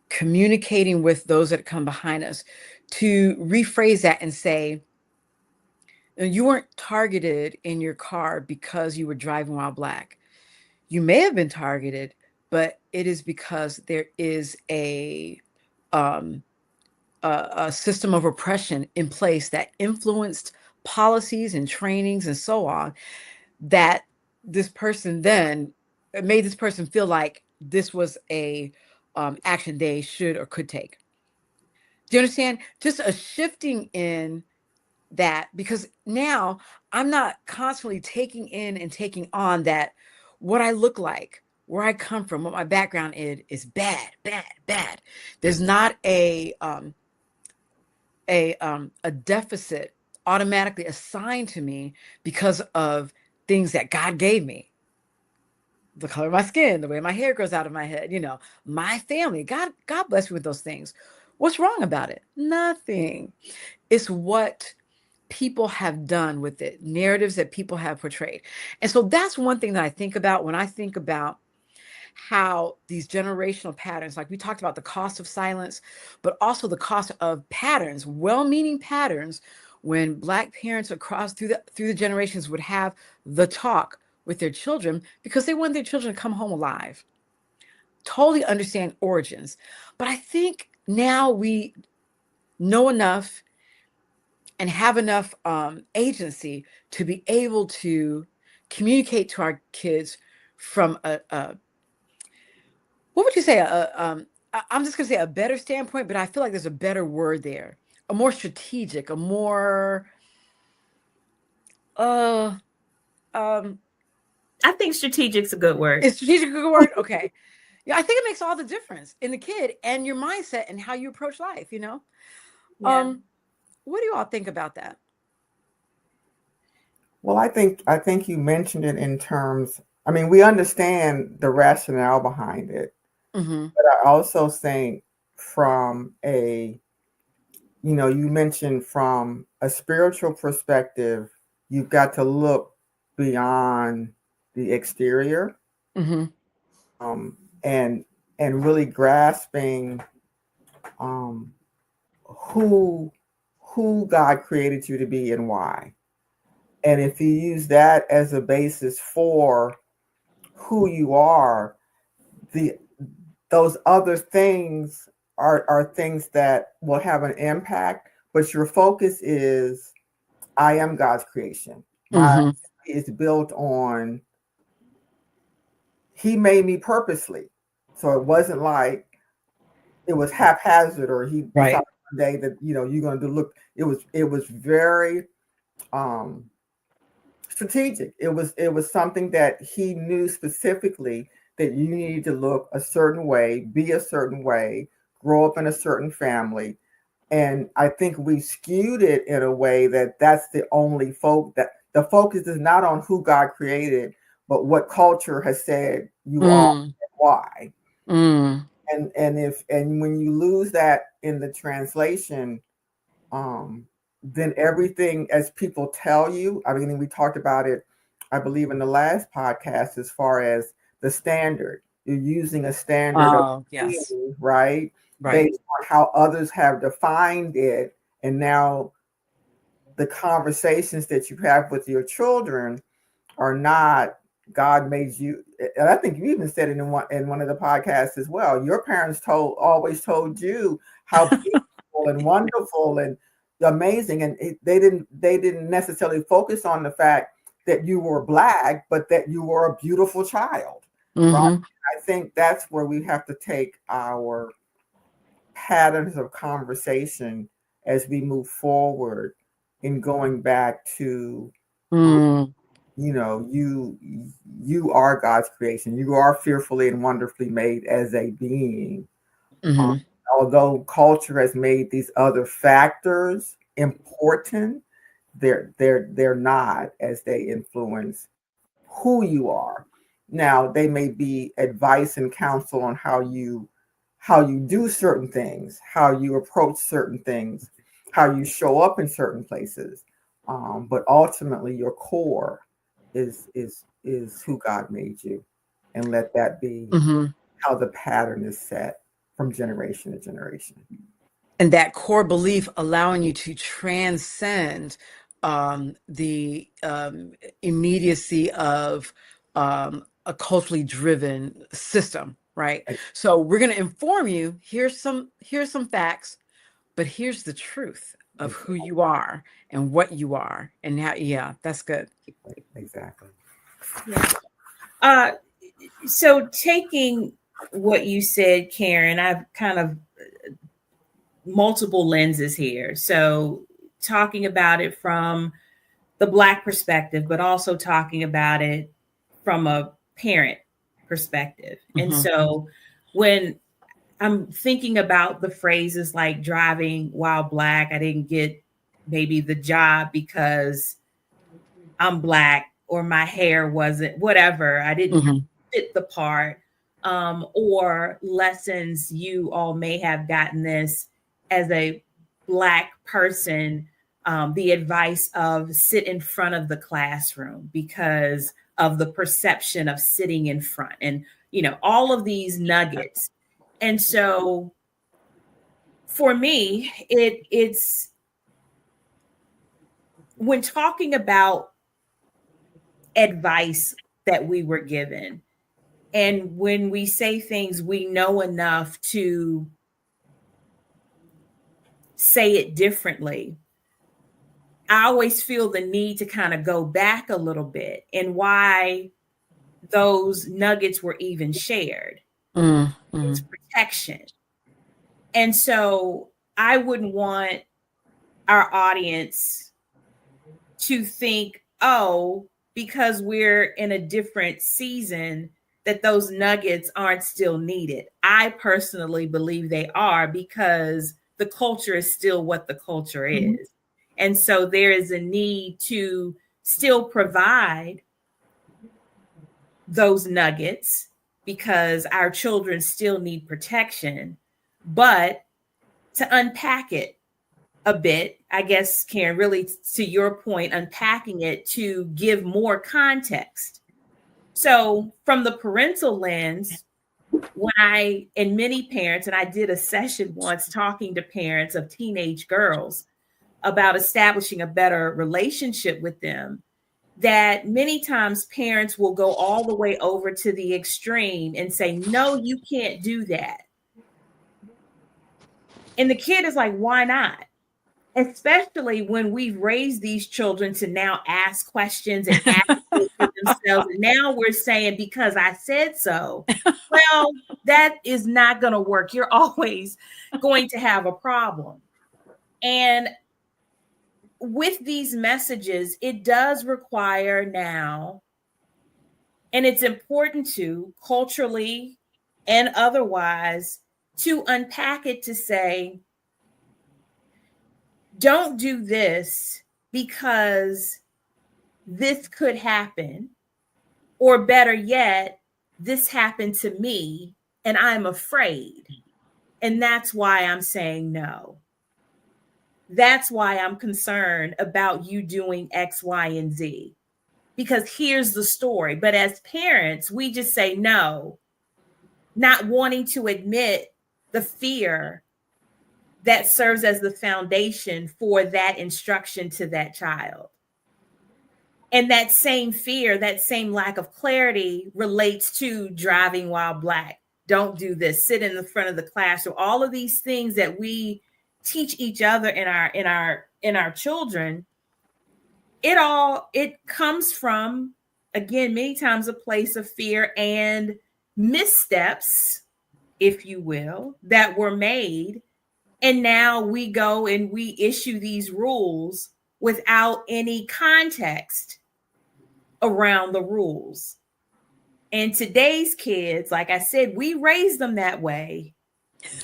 communicating with those that come behind us, to rephrase that and say, you weren't targeted in your car because you were driving while Black. You may have been targeted, but it is because there is a system of oppression in place that influenced policies and trainings and so on, that this person then made this person feel like this was a action they should or could take. Do you understand? Just a shifting in that, because now I'm not constantly taking in and taking on that what I look like, where I come from, what my background is bad, bad, bad. There's not a deficit automatically assigned to me because of things that God gave me. The color of my skin, the way my hair grows out of my head, my family. God bless me with those things. What's wrong about it? Nothing. It's what people have done with it, narratives that people have portrayed. And so that's one thing that I think about when I think about how these generational patterns, like we talked about the cost of silence, but also the cost of patterns, well-meaning patterns, when Black parents across through the generations would have the talk with their children because they want their children to come home alive. Totally understand origins. But I think now we know enough and have enough agency to be able to communicate to our kids from what would you say? I'm just going to say a better standpoint, but I feel like there's a better word there, a more strategic, a more, I think strategic's a good word. Is strategic a good word? Okay. Yeah, I think it makes all the difference in the kid and your mindset and how you approach life, Yeah. What do you all think about that? Well, I think you mentioned it in terms, I mean, we understand the rationale behind it, Mm-hmm. but I also think from you mentioned from a spiritual perspective, you've got to look beyond the exterior, Mm-hmm. and really grasping who God created you to be and why. And if you use that as a basis for who you are, those other things are things that will have an impact, but your focus is, I am God's creation. My Mm-hmm. is built on, He made me purposely. So it wasn't like it was haphazard or He Right. decided one day that you're going to look. It was very strategic. It was something that He knew specifically that you needed to look a certain way, be a certain way, grow up in a certain family. And I think we skewed it in a way that's the only that the focus is not on who God created, but what culture has said you are and why. Mm. And when you lose that in the translation, then everything, as people tell you, I mean, we talked about it, I believe, in the last podcast, as far as the standard. You're using a standard of yes. being, right? Right. Based on how others have defined it. And now the conversations that you have with your children are not, God made you. And I think you even said it in one of the podcasts as well. Your parents always told you how beautiful and wonderful and amazing, and they didn't necessarily focus on the fact that you were Black, but that you were a beautiful child. Mm-hmm. Right? I think that's where we have to take our patterns of conversation as we move forward in going back to, you are God's creation. You are fearfully and wonderfully made as a being. Mm-hmm. Although culture has made these other factors important, they're not, as they influence who you are. Now, they may be advice and counsel on how you do certain things, how you approach certain things, how you show up in certain places. But ultimately, your core is who God made you, and let that be how the pattern is set from generation to generation. And that core belief allowing you to transcend the immediacy of a culturally driven system, right? So we're going to inform you. Here's some facts, but here's the truth of who you are and what you are, and how. Yeah, that's good. Exactly. Yeah. So taking what you said, Karen, I've kind of multiple lenses here. So talking about it from the Black perspective, but also talking about it from a parent perspective. And so when I'm thinking about the phrases like driving while Black, I didn't get maybe the job because I'm Black, or my hair wasn't, whatever, I didn't fit the part, or lessons you all may have gotten this as a Black person, the advice of sit in front of the classroom because of the perception of sitting in front, and all of these nuggets. And so for me, it's when talking about advice that we were given, and when we say things we know enough to say it differently, I always feel the need to kind of go back a little bit and why those nuggets were even shared. It's protection. And so I wouldn't want our audience to think, oh, because we're in a different season, that those nuggets aren't still needed. I personally believe they are, because the culture is still what the culture is. And so there is a need to still provide those nuggets because our children still need protection, but to unpack it a bit, I guess, Karen, really to your point, unpacking it to give more context. So from the parental lens, and many parents, and I did a session once talking to parents of teenage girls about establishing a better relationship with them, that many times parents will go all the way over to the extreme and say, no, you can't do that. And the kid is like, why not? Especially when we've raised these children to now ask questions and advocate for themselves. And now we're saying, because I said so. Well, that is not going to work. You're always going to have a problem. And with these messages, it does require now, and it's important to culturally and otherwise, to unpack it to say, don't do this because this could happen, or better yet, this happened to me and I'm afraid. And that's why I'm saying no. That's why I'm concerned about you doing X, Y, and Z, because here's the story. But as parents, we just say no, not wanting to admit the fear that serves as the foundation for that instruction to that child. And that same fear, that same lack of clarity relates to driving while Black. Don't do this, sit in the front of the classroom. All of these things that we teach each other in our children, it comes from, again, many times a place of fear and missteps, if you will, that were made. And now we go and we issue these rules without any context around the rules. And today's kids, like I said, we raise them that way,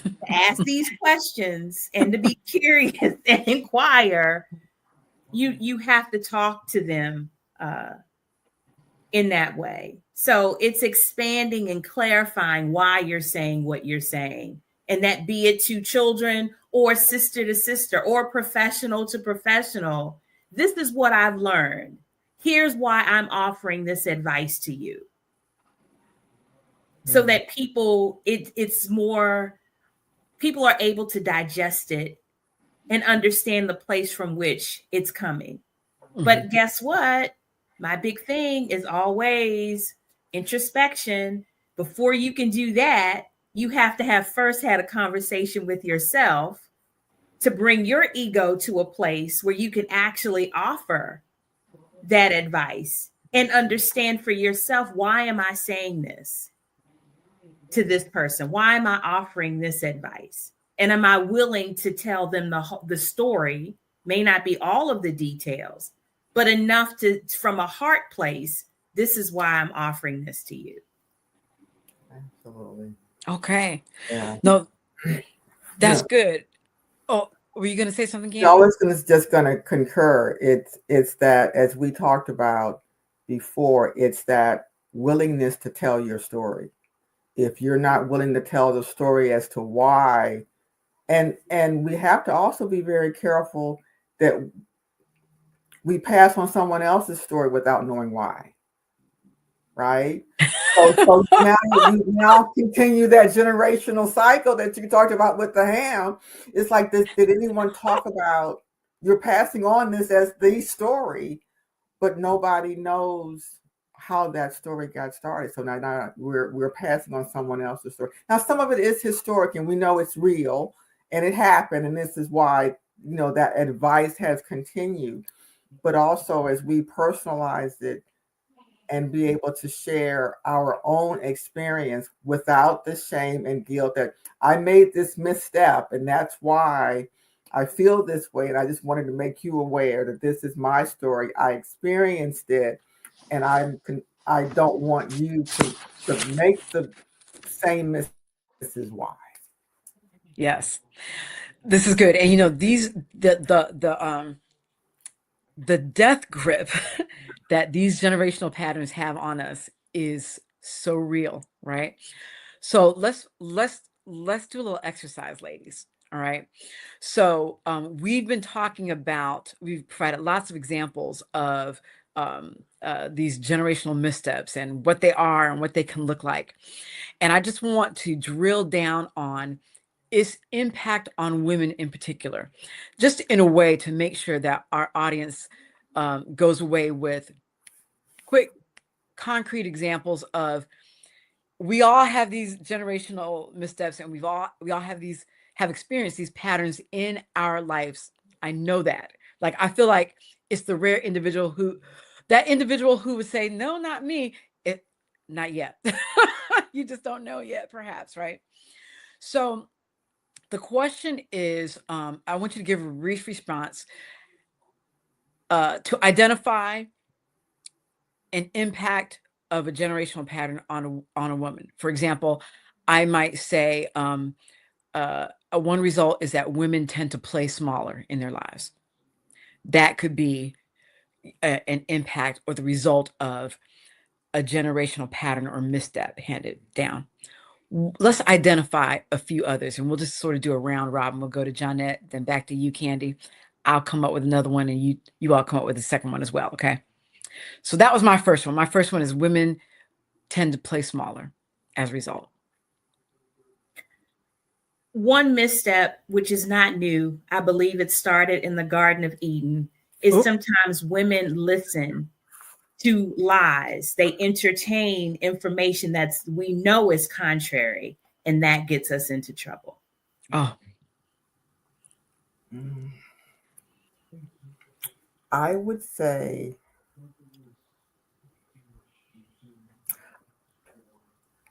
to ask these questions and to be curious and inquire. You have to talk to them in that way. So it's expanding and clarifying why you're saying what you're saying. And that be it to children or sister to sister or professional to professional. This is what I've learned. Here's why I'm offering this advice to you. So that people are able to digest it and understand the place from which it's coming. But guess what? My big thing is always introspection. Before you can do that, you have to have first had a conversation with yourself to bring your ego to a place where you can actually offer that advice and understand for yourself, why am I saying this to this person? Why am I offering this advice? And am I willing to tell them the story may not be all of the details, but enough to, from a heart place, this is why I'm offering this to you. Absolutely. Okay. Yeah. No, that's good. Oh, were you going to say something, No, I Candy? was just going to concur. It's that, as we talked about before, it's that willingness to tell your story. If you're not willing to tell the story as to why, and we have to also be very careful that we pass on someone else's story without knowing why. Right? So now you now continue that generational cycle that you talked about with the ham. It's like this, did anyone talk about you're passing on this as the story, but nobody knows how that story got started. So now we're passing on someone else's story. Now some of it is historic and we know it's real and it happened, and this is why that advice has continued. But also as we personalize it and be able to share our own experience without the shame and guilt that I made this misstep and that's why I feel this way. And I just wanted to make you aware that this is my story. I experienced it, and I don't want you to make the same mistake. This is why. Yes. This is good. And the death grip that these generational patterns have on us is so real, right? So let's do a little exercise, ladies. All right. So we've provided lots of examples of these generational missteps and what they are and what they can look like. And I just want to drill down on its impact on women in particular, just in a way to make sure that our audience goes away with quick, concrete examples of, we all have these generational missteps, and we all have experienced these patterns in our lives. I know that. Like, I feel like it's the rare individual who would say, no, not me. Not yet. You just don't know yet, perhaps, right? So the question is, I want you to give a brief response to identify an impact of a generational pattern on a woman. For example, I might say one result is that women tend to play smaller in their lives. That could be an impact or the result of a generational pattern or misstep handed down. Let's identify a few others, and we'll just sort of do a round robin. We'll go to Johnette, then back to you, Candy. I'll come up with another one, and you all come up with a second one as well, okay? So that was my first one. My first one is women tend to play smaller as a result. One misstep, which is not new, I believe it started in the Garden of Eden, is sometimes women listen to lies. They entertain information that we know is contrary, and that gets us into trouble. Oh. I would say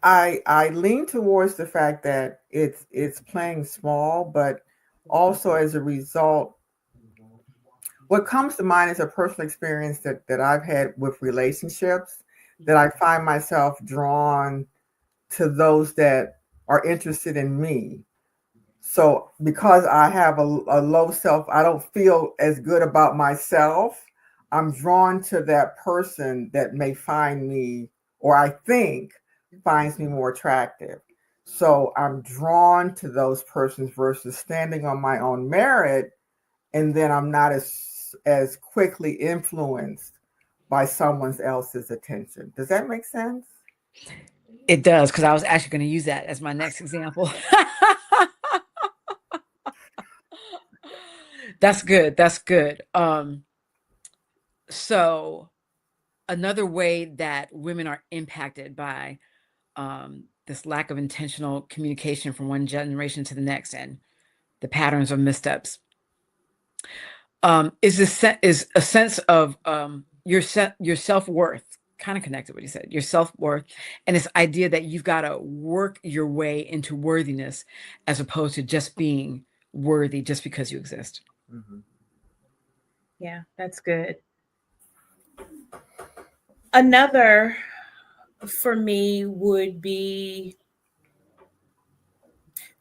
I lean towards the fact that it's playing small, but also as a result, what comes to mind is a personal experience that I've had with relationships, that I find myself drawn to those that are interested in me. So because I have a low self, I don't feel as good about myself. I'm drawn to that person that may find me, or I think finds me more attractive. So I'm drawn to those persons versus standing on my own merit, and then I'm not as quickly influenced by someone else's attention. Does that make sense? It does, because I was actually going to use that as my next example. That's good. That's good. So another way that women are impacted by this lack of intentional communication from one generation to the next, and the patterns of missteps, is a sense of your self-worth, kind of connected what you said, your self-worth, and this idea that you've got to work your way into worthiness as opposed to just being worthy just because you exist. Mm-hmm. Yeah, that's good. Another for me would be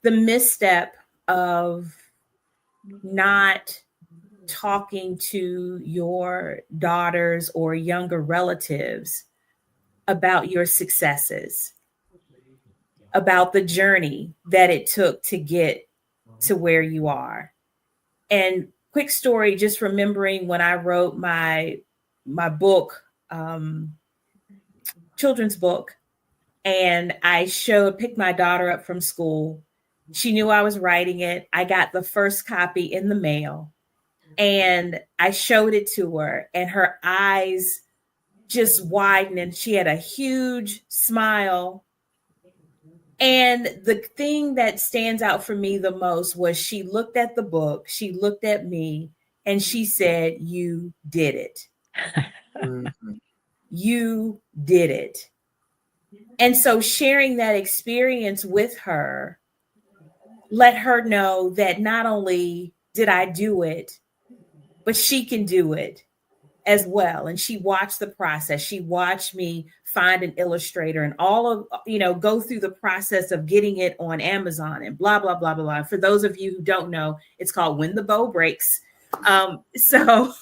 the misstep of not talking to your daughters or younger relatives about your successes, about the journey that it took to get to where you are. And quick story, just remembering when I wrote my book, children's book, and I picked my daughter up from school. She knew I was writing it. I got the first copy in the mail and I showed it to her, and her eyes just widened and she had a huge smile. And the thing that stands out for me the most was she looked at the book, she looked at me, and she said, "You did it. Mhm. You did it." And so sharing that experience with her let her know that not only did I do it, but she can do it as well. And she watched the process. She watched me find an illustrator and all of, go through the process of getting it on Amazon and blah, blah, blah, blah, blah. For those of you who don't know, it's called When the Bow Breaks. So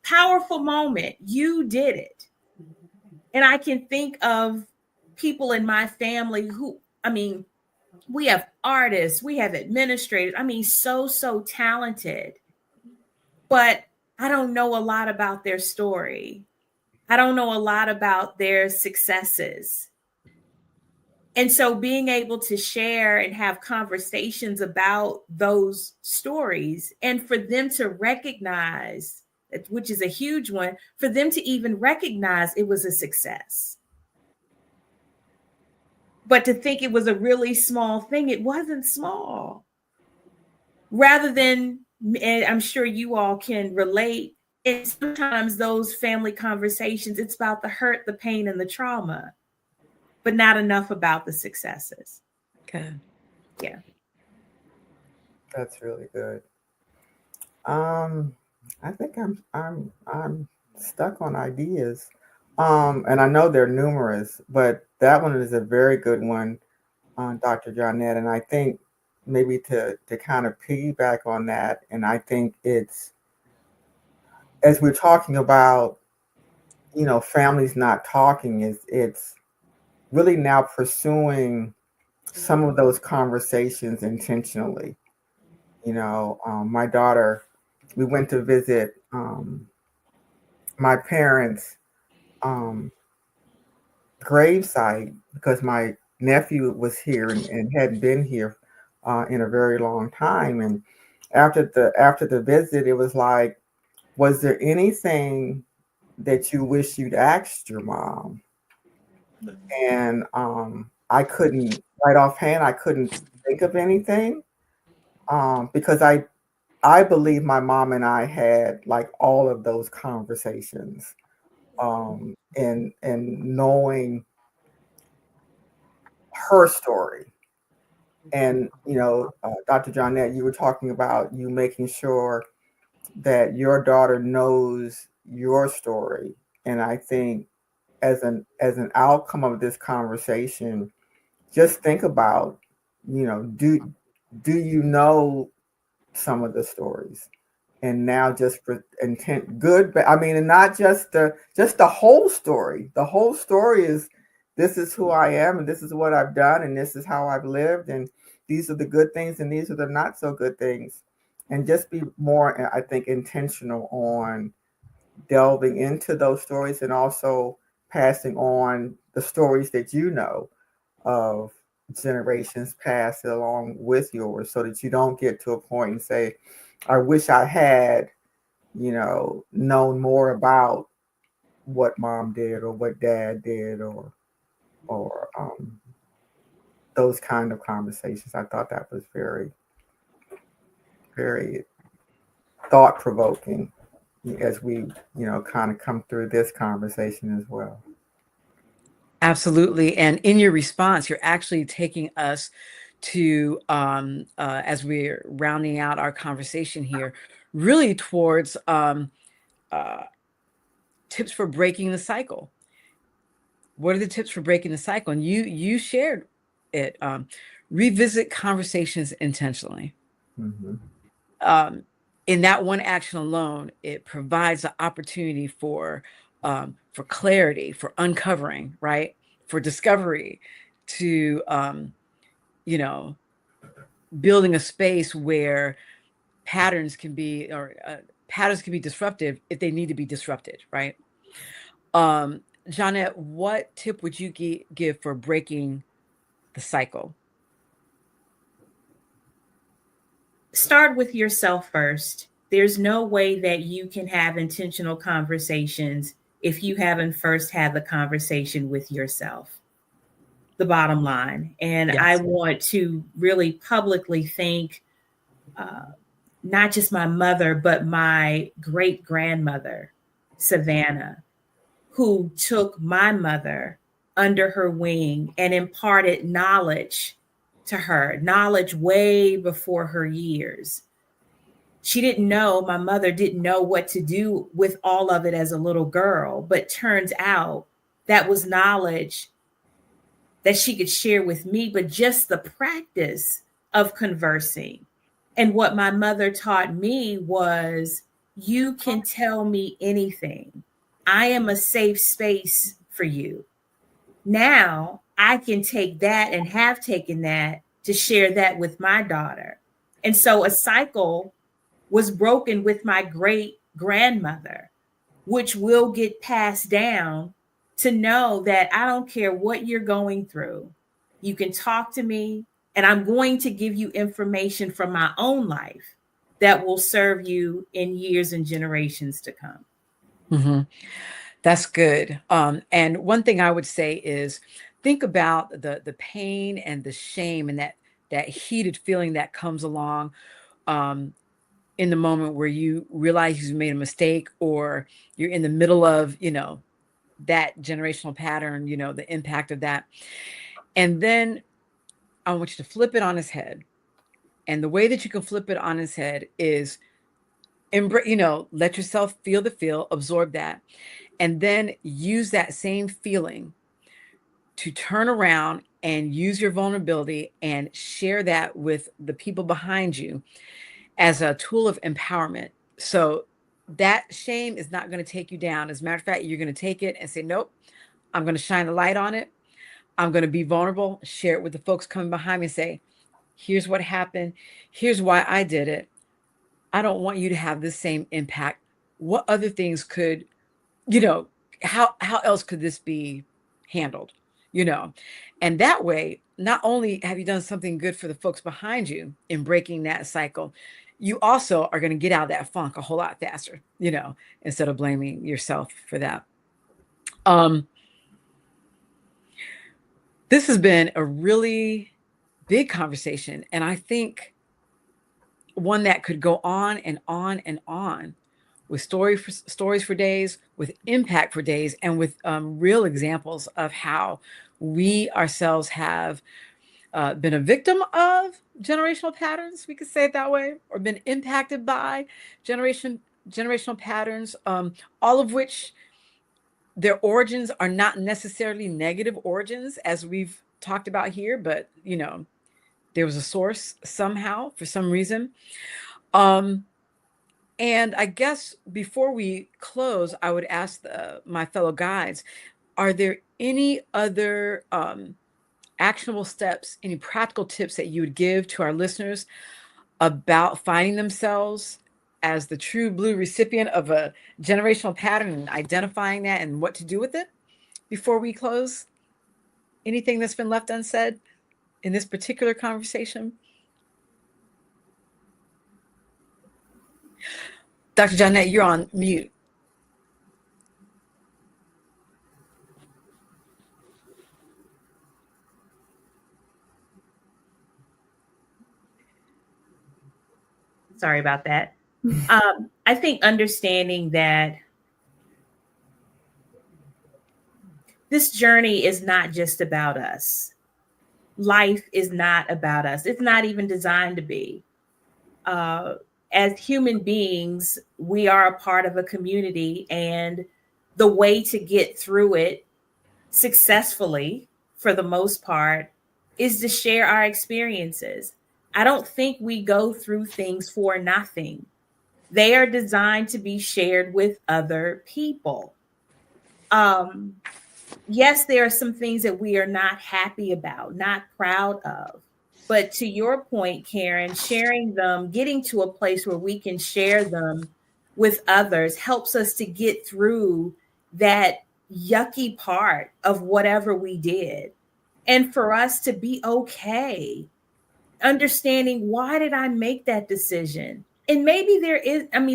powerful moment. You did it. And I can think of people in my family who, we have artists, we have administrators, so talented, but I don't know a lot about their story. I don't know a lot about their successes. And so being able to share and have conversations about those stories, and for them to recognize, which is a huge one, for them to even recognize it was a success. But to think it was a really small thing, it wasn't small. Rather than, and I'm sure you all can relate, and sometimes those family conversations, it's about the hurt, the pain, and the trauma, but not enough about the successes. Good. Yeah. That's really good. I think I'm stuck on ideas. And I know they're numerous, but that one is a very good one, Dr. Johnette. And I think maybe to kind of piggyback on that, and I think it's, as we're talking about, families not talking, it's really now pursuing some of those conversations intentionally. My daughter, we went to visit my parents' um, gravesite because my nephew was here and hadn't been here in a very long time. And after the visit, it was like, was there anything that you wish you'd asked your mom? And I couldn't, right offhand, I couldn't think of anything because I believe my mom and I had like all of those conversations, and knowing her story. And Dr. Johnette, you were talking about you making sure that your daughter knows your story. And I think as an outcome of this conversation, just think about, do you know some of the stories? And now just for intent, good, but and not just the whole story. The whole story is, this is who I am, and this is what I've done, and this is how I've lived, and these are the good things, and these are the not so good things. And just be more, I think, intentional on delving into those stories, and also passing on the stories that of generations past along with yours, so that you don't get to a point and say, I wish I had, known more about what mom did or what dad did, or those kind of conversations. I thought that was very, very thought provoking as we, kind of come through this conversation as well. Absolutely. And in your response, you're actually taking us to, as we're rounding out our conversation here, really towards tips for breaking the cycle. What are the tips for breaking the cycle? And you shared it. Revisit conversations intentionally. Mm-hmm. In that one action alone, it provides the opportunity for clarity, for uncovering, right? For discovery, to building a space where patterns can be disruptive if they need to be disrupted, right? Johnette, what tip would you give for breaking the cycle? Start with yourself first. There's no way that you can have intentional conversations if you haven't first had the conversation with yourself. The bottom line. And Yes. I want to really publicly thank not just my mother, but my great grandmother, Savannah, who took my mother under her wing and imparted knowledge to her, knowledge way before her years. My mother didn't know what to do with all of it as a little girl, but turns out that was knowledge that she could share with me, but just the practice of conversing. And what my mother taught me was, you can tell me anything. I am a safe space for you. Now I can take that and have taken that to share that with my daughter. And so a cycle was broken with my great grandmother, which will get passed down, to know that I don't care what you're going through. You can talk to me, and I'm going to give you information from my own life that will serve you in years and generations to come. Mm-hmm. That's good. And one thing I would say is, think about the pain and the shame and that heated feeling that comes along in the moment where you realize you made a mistake, or you're in the middle of, that generational pattern, the impact of that. And then I want you to flip it on its head. And the way that you can flip it on its head is let yourself feel the feel, absorb that, and then use that same feeling to turn around and use your vulnerability and share that with the people behind you as a tool of empowerment. So that shame is not going to take you down. As a matter of fact, you're going to take it and say, nope, I'm going to shine a light on it. I'm going to be vulnerable, share it with the folks coming behind me and say, here's what happened. Here's why I did it. I don't want you to have the same impact. What other things could, how else could this be handled? And that way, not only have you done something good for the folks behind you in breaking that cycle, you also are going to get out of that funk a whole lot faster, instead of blaming yourself for that. This has been a really big conversation, and I think one that could go on and on and on, with stories for days, with impact for days, and with real examples of how we ourselves have been a victim of generational patterns, we could say it that way, or been impacted by generational patterns, all of which their origins are not necessarily negative origins, as we've talked about here, but there was a source somehow, for some reason. And I guess before we close, I would ask my fellow guides, are there any other actionable steps, any practical tips that you would give to our listeners about finding themselves as the true blue recipient of a generational pattern, and identifying that and what to do with it before we close? Anything that's been left unsaid in this particular conversation? Dr. Johnette, you're on mute. Sorry about that. I think understanding that this journey is not just about us. life is not about us. It's not even designed to be. As human beings, we are a part of a community, and the way to get through it successfully, for the most part, is to share our experiences. I don't think we go through things for nothing. They are designed to be shared with other people. Yes, there are some things that we are not happy about, not proud of. But to your point, Karen, sharing them, getting to a place where we can share them with others helps us to get through that yucky part of whatever we did. And for us to be okay, understanding, why did I make that decision? And maybe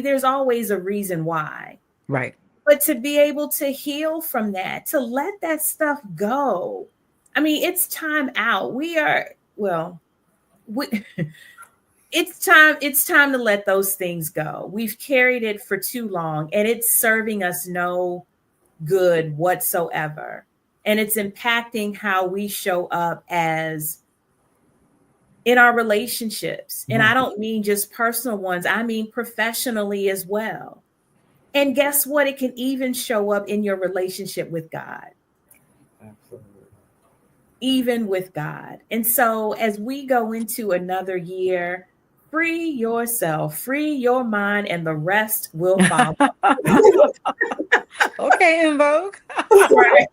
there's always a reason why. Right. But to be able to heal from that, to let that stuff go. I mean, it's time out. It's time to let those things go. We've carried it for too long, and it's serving us no good whatsoever. And it's impacting how we show up as in our relationships. And I don't mean just personal ones, I mean professionally as well. And guess what? It can even show up in your relationship with God. Absolutely. Even with God. And so as we go into another year, free yourself, free your mind, and the rest will follow. Okay, In Vogue. Right.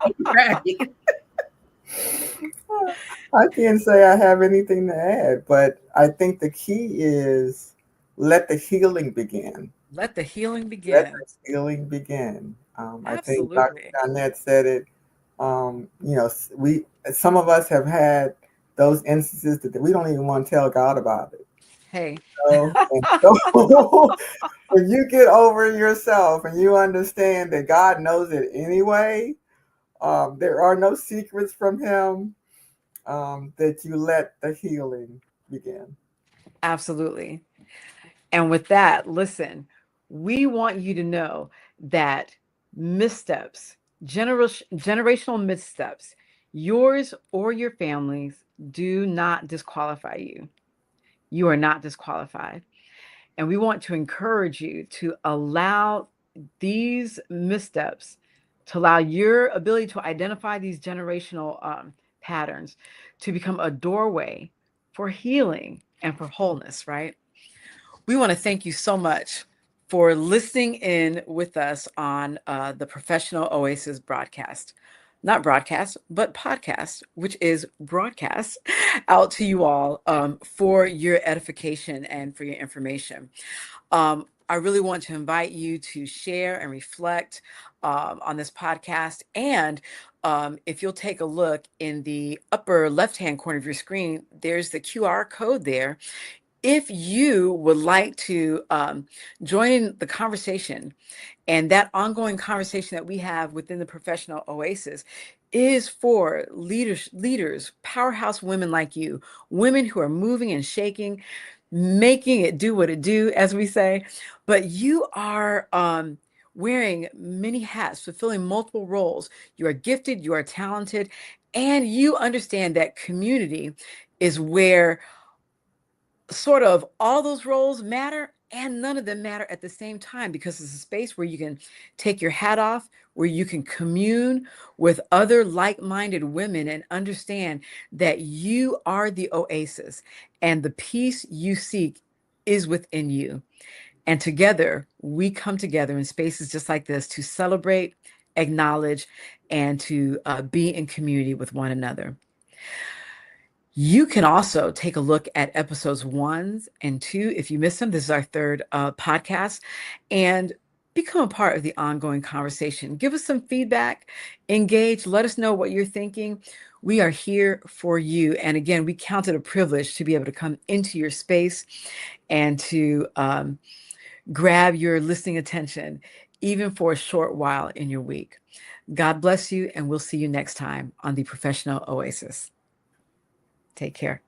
I can't say I have anything to add, but I think the key is let the healing begin. Let the healing Let begin. the healing begin. I think Dr. Absolutely. Johnette said it. Some of us have had those instances that we don't even want to tell God about it. Hey. And so when you get over yourself and you understand that God knows it anyway, there are no secrets from Him, that you let the healing begin. Absolutely. And with that, listen, we want you to know that missteps, generational missteps, yours or your family's, do not disqualify you. You are not disqualified. And we want to encourage you to allow these missteps, to allow your ability to identify these generational patterns to become a doorway for healing and for wholeness, right? We want to thank you so much for listening in with us on the Professional Oasis broadcast. Not broadcast, but podcast, which is broadcast out to you all for your edification and for your information. I really want to invite you to share and reflect on this podcast. And if you'll take a look in the upper left-hand corner of your screen, there's the QR code there. If you would like to join in the conversation, and that ongoing conversation that we have within the Professional Oasis is for leaders, powerhouse women like you, women who are moving and shaking, making it do what it do, as we say, but you are wearing many hats, fulfilling multiple roles. You are gifted, you are talented, and you understand that community is where sort of all those roles matter and none of them matter at the same time, because it's a space where you can take your hat off, where you can commune with other like-minded women and understand that you are the oasis and the peace you seek is within you. And together, we come together in spaces just like this to celebrate, acknowledge, and to be in community with one another. You can also take a look at episodes 1 and 2. If you missed them, this is our third podcast, and become a part of the ongoing conversation. Give us some feedback, engage, let us know what you're thinking. We are here for you. And again, we count it a privilege to be able to come into your space and to grab your listening attention, even for a short while in your week. God bless you, and we'll see you next time on the Professional Oasis. Take care.